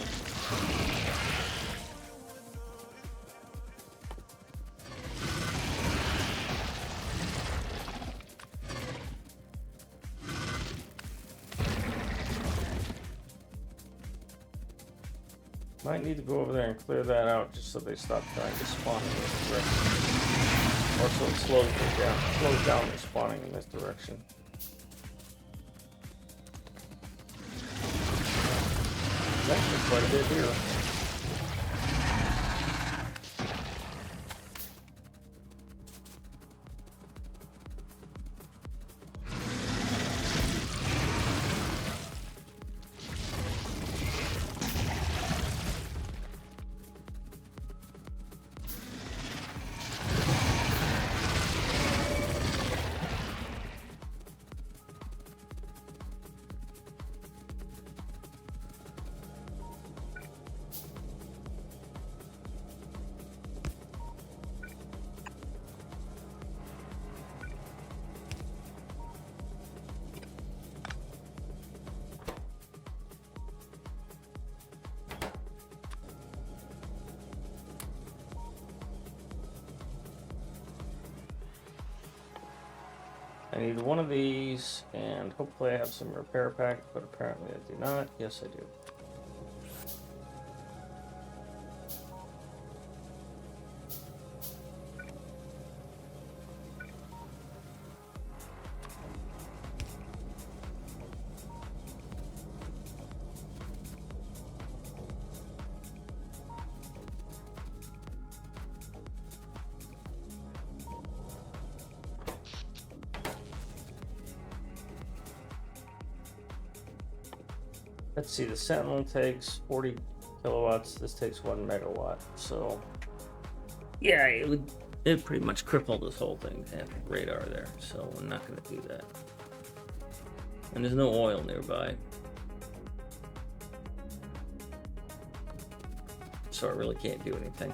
Might need to go over there and clear that out just so they stop trying to spawn in this direction. Or so it slows down their spawning in this direction. There's actually quite a bit here. I need one of these, and hopefully I have some repair packs, but apparently I do not. Yes, I do. Let's see, the Sentinel takes 40 kilowatts, this takes 1 megawatt, so yeah, it pretty much crippled this whole thing to have radar there, so we're not going to do that. And there's no oil nearby, so I really can't do anything.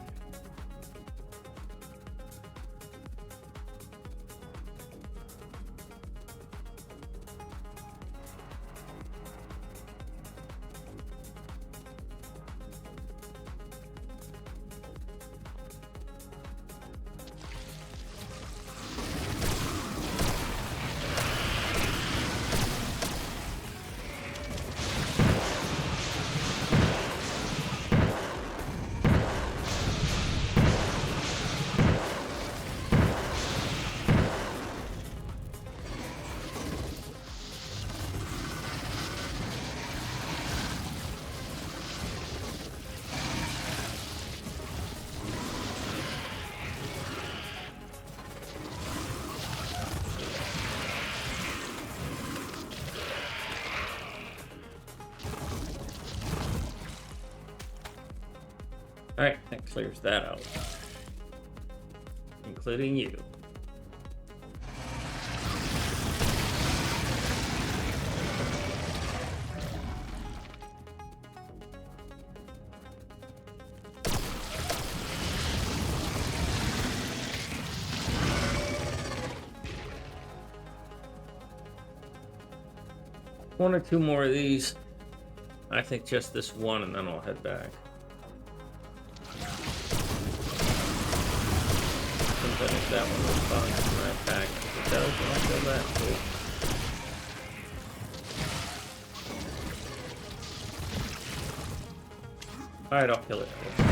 Alright, that clears that out. Including you. One or two more of these. I think just this one, and then I'll head back. I think that one responds to my attack. If it does, then I'll kill that too. Alright, I'll kill it too.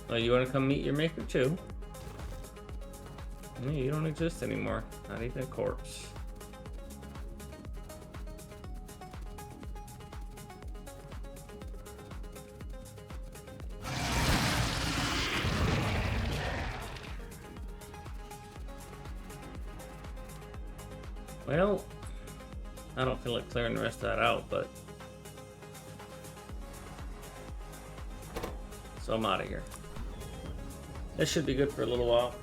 Oh, you want to come meet your maker too? Yeah, you don't exist anymore. Not even a corpse. Well, I don't feel like clearing the rest of that out, but So I'm out of here. This should be good for a little while.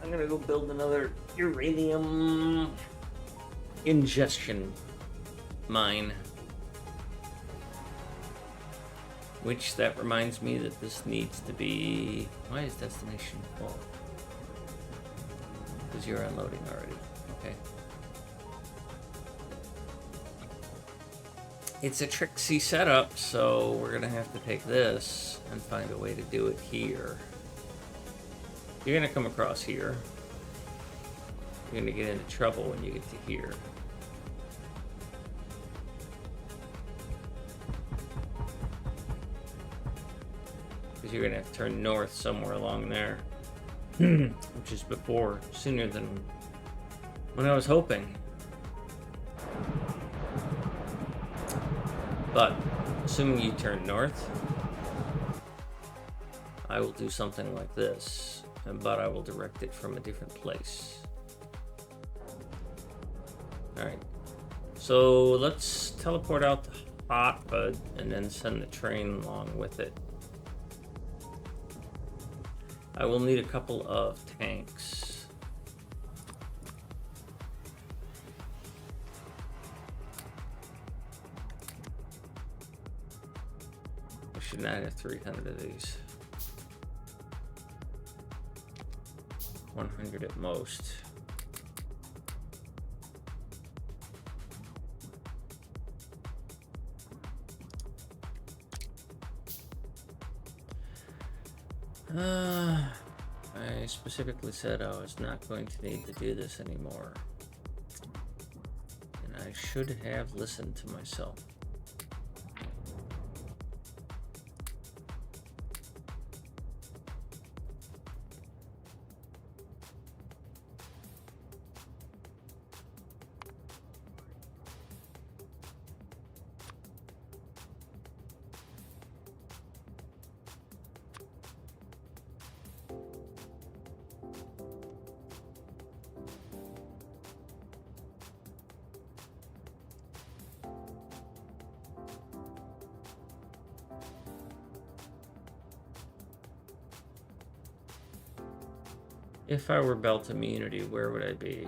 I'm gonna go build another uranium ingestion mine. Which, that reminds me that this needs to be... Why is destination full? Because you're unloading already. Okay. It's a tricksy setup, so we're gonna have to take this and find a way to do it here. You're gonna come across here. You're gonna get into trouble when you get to here. Because you're gonna have to turn north somewhere along there. Which is sooner than when I was hoping. But, assuming you turn north, I will do something like this, but I will direct it from a different place. Alright, so let's teleport out to Hotbud and then send the train along with it. I will need a couple of tanks. I should not have 300 of these. 100 at most. I specifically said I was not going to need to do this anymore. And I should have listened to myself. If I were belt immunity, where would I be?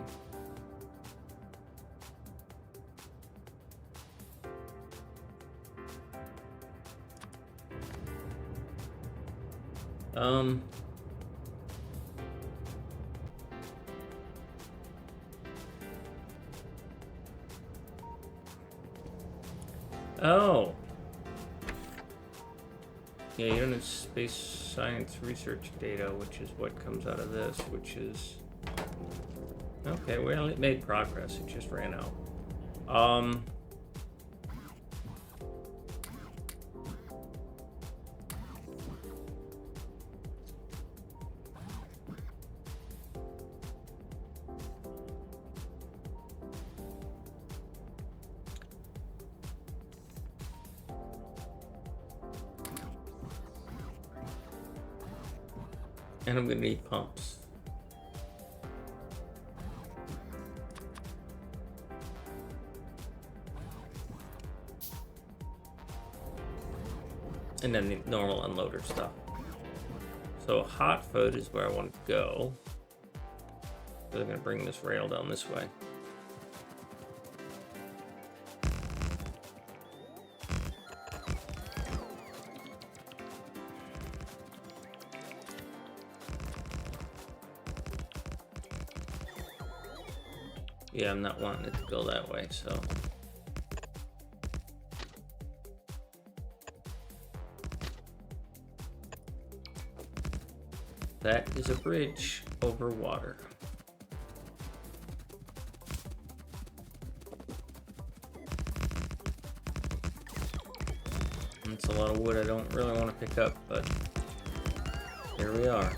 Oh. Yeah, you don't have space science research data, which is what comes out of this, which is... Okay, well, it made progress. It just ran out. And I'm gonna need pumps. And then the normal unloader stuff. So hot food is where I want to go. So I'm gonna bring this rail down this way. Yeah, I'm not wanting it to go that way, so. That is a bridge over water. It's a lot of wood I don't really want to pick up, but here we are.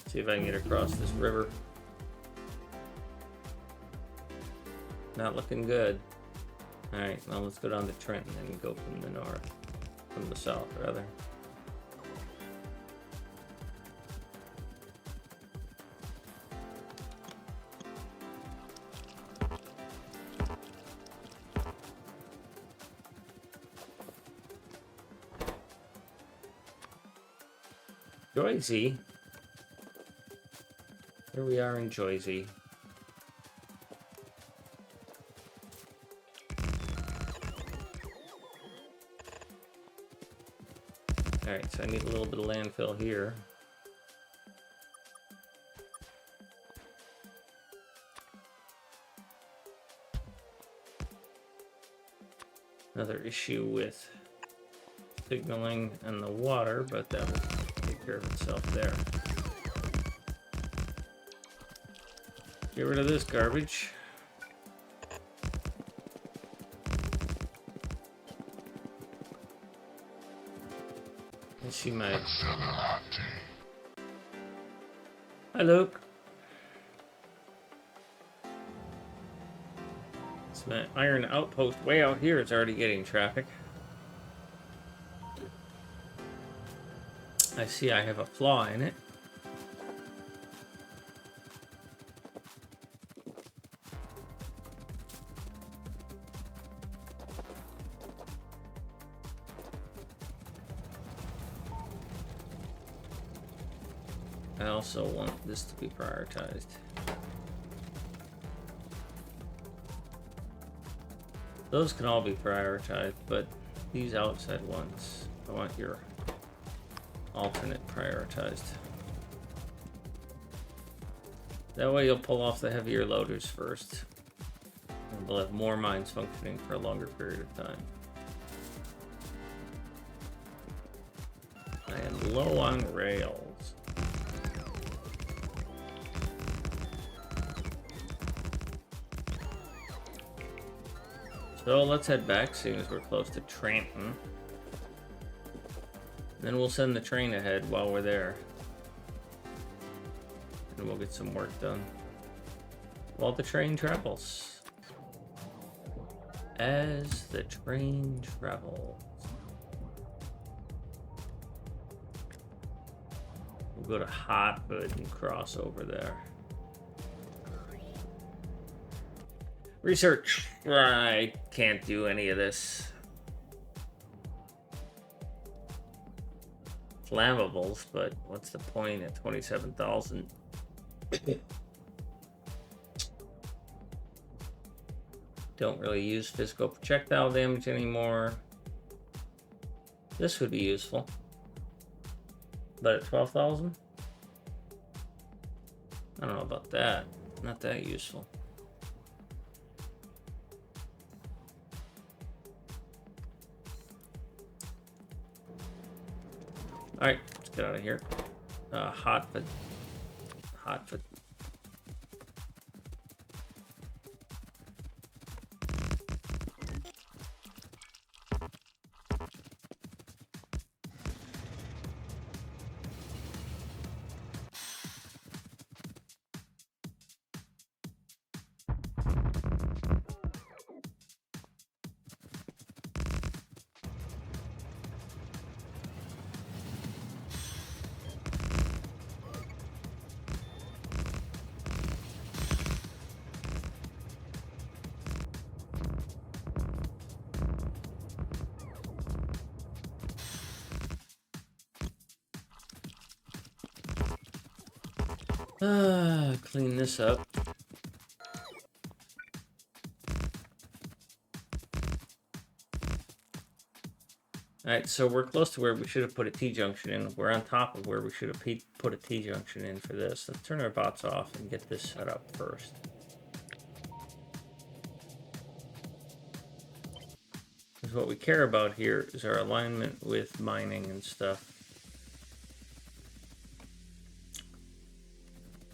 See if I can get across this river. Not looking good. Alright, well, let's go down to Trenton and go from the north. From the south, rather. Joyzy. Here we are in Joyzy. Alright, so I need a little bit of landfill here. Another issue with signaling and the water, but that will take care of itself there. Get rid of this garbage. I see my... Hi, Luke. So my iron outpost way out here is already getting traffic. I see I have a flaw in it. I also want this to be prioritized. Those can all be prioritized, but these outside ones, I want your alternate prioritized. That way you'll pull off the heavier loaders first. And we'll have more mines functioning for a longer period of time. I am low on rails. So let's head back, seeing as we're close to Trenton. Then we'll send the train ahead while we're there. And we'll get some work done. While the train travels. As the train travels. We'll go to Hotwood and cross over there. Research. I can't do any of this. Flammables, but what's the point at 27,000? Don't really use physical projectile damage anymore. This would be useful. But at 12,000? I don't know about that. Not that useful. Alright, let's get out of here. Hotfoot. Hotfoot. Clean this up. Alright, so we're close to where we should have put a T-junction in. We're on top of where we should have put a T-junction in for this. Let's turn our bots off and get this set up first. Because what we care about here is our alignment with mining and stuff.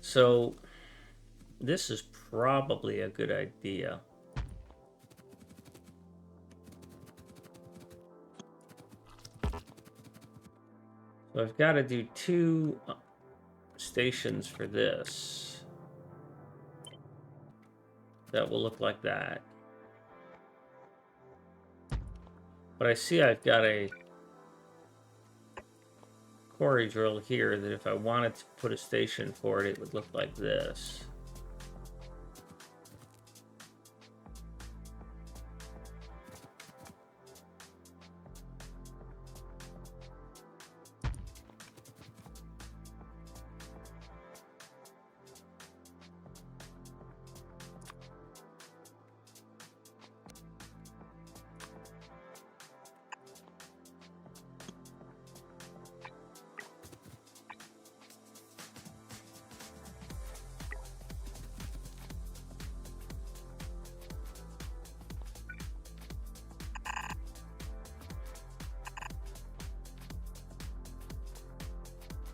So this is probably a good idea. So I've got to do 2 stations for this. That will look like that. But I see I've got a quarry drill here that if I wanted to put a station for it, it would look like this.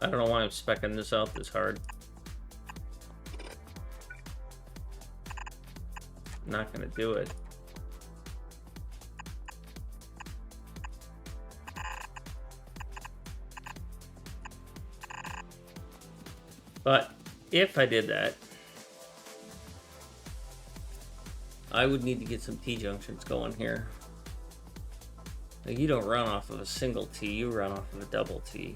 I don't know why I'm speccing this out this hard. I'm not gonna do it. But if I did that, I would need to get some T-junctions going here. Now, you don't run off of a single T, you run off of a double T.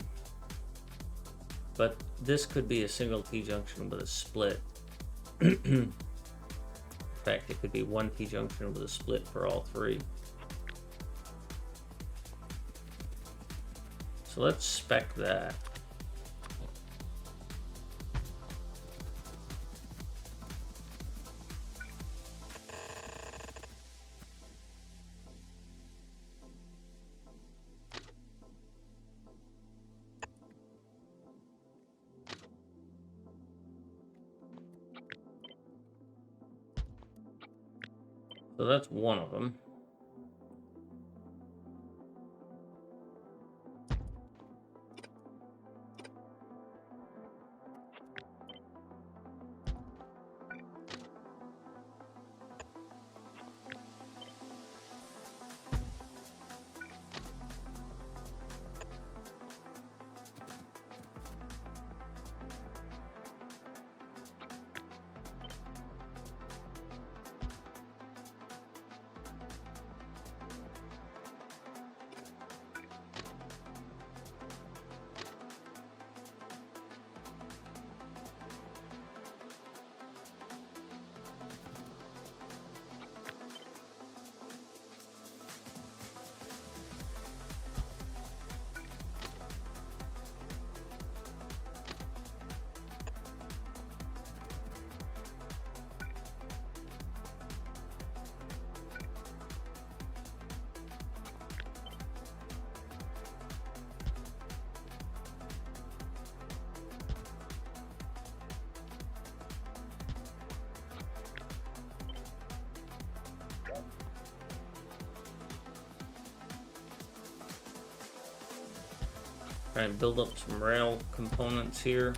But this could be a single T-junction with a split. In fact, it could be one T-junction with a split for all three. So let's spec that. So that's one of them. Try and build up some rail components here.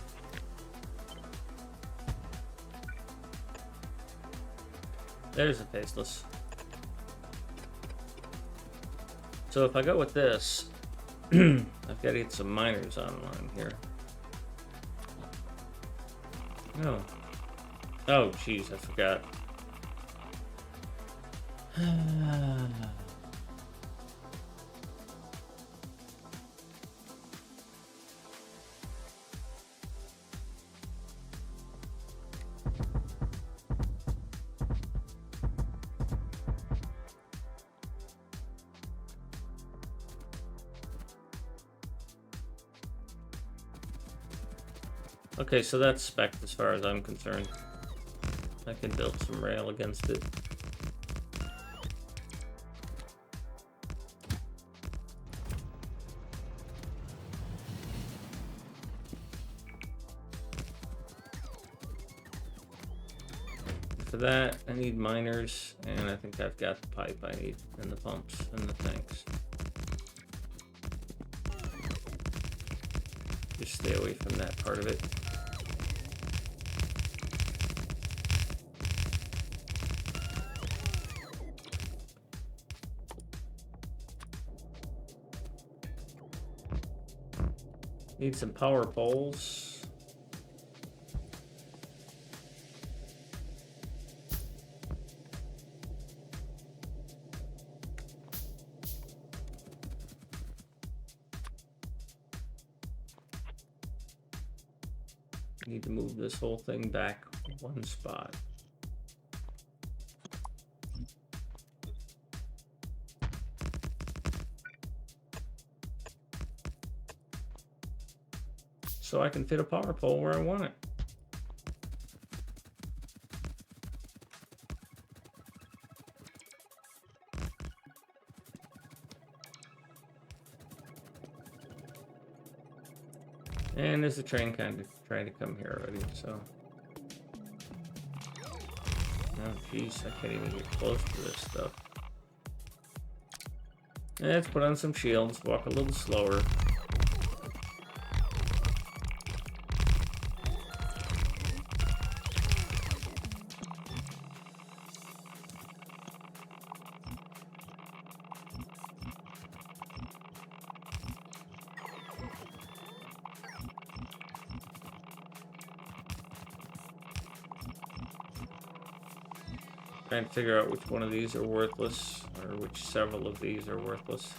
There's a faceless. So if I go with this, I've got to get some miners online here. No. Oh, jeez, I forgot. Okay, so that's spec as far as I'm concerned. I can build some rail against it. For that, I need miners, and I think I've got the pipe I need, and the pumps, and the tanks. Just stay away from that part of it. Need some power poles. Need to move this whole thing back one spot. So I can fit a power pole where I want it. And there's a train kind of trying to come here already, so. Oh, jeez, I can't even get close to this stuff. Let's put on some shields, walk a little slower. Trying to figure out which one of these are worthless, or which several of these are worthless.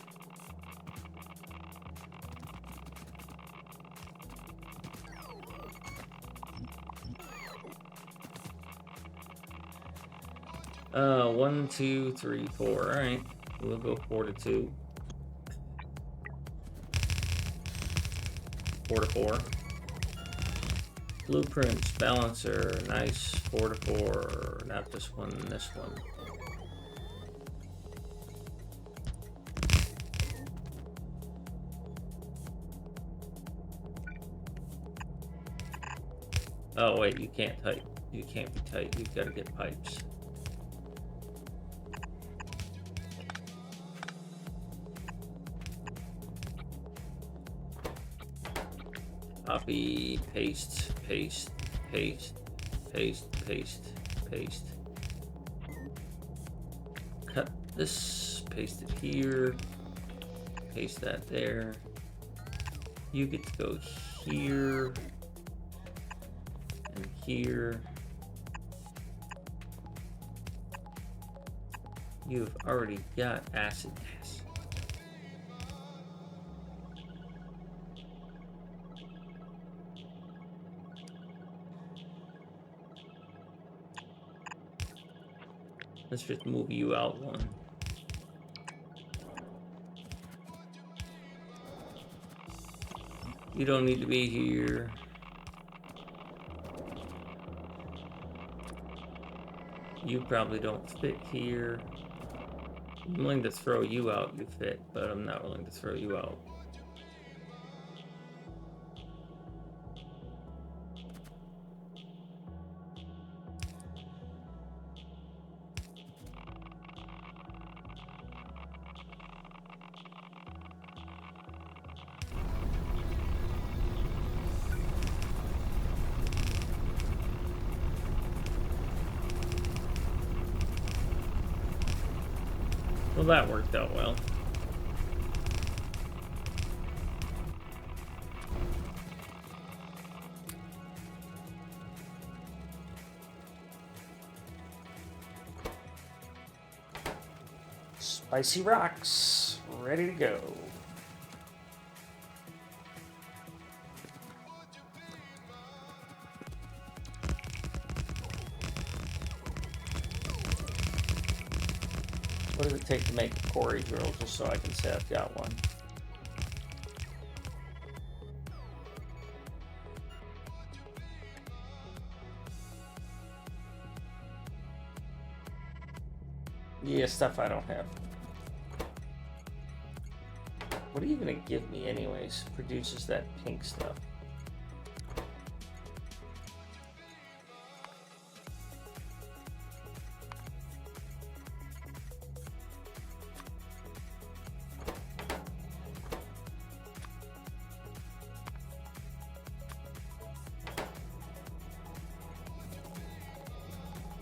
One, two, three, four. All right, we'll go 4 to 2. 4 to 4. Blueprints, balancer, nice. 4 to 4. Not this one, this one. Oh wait, you can't type. You can't be tight. You've got to get pipes. Copy, paste, paste, paste, paste, paste, paste. Cut this, paste it here, paste that there. You get to go here and here. You've already got acid gas. Let's just move you out one. You don't need to be here. You probably don't fit here. I'm willing to throw you out, you fit, but I'm not willing to throw you out. Well, that worked out well. Spicy rocks, ready to go. What does it take to make a quarry drill, just so I can say I've got one? Yeah, stuff I don't have. What are you gonna give me anyways? Produces that pink stuff.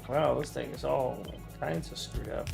Wow, this thing is all kinds of screwed up.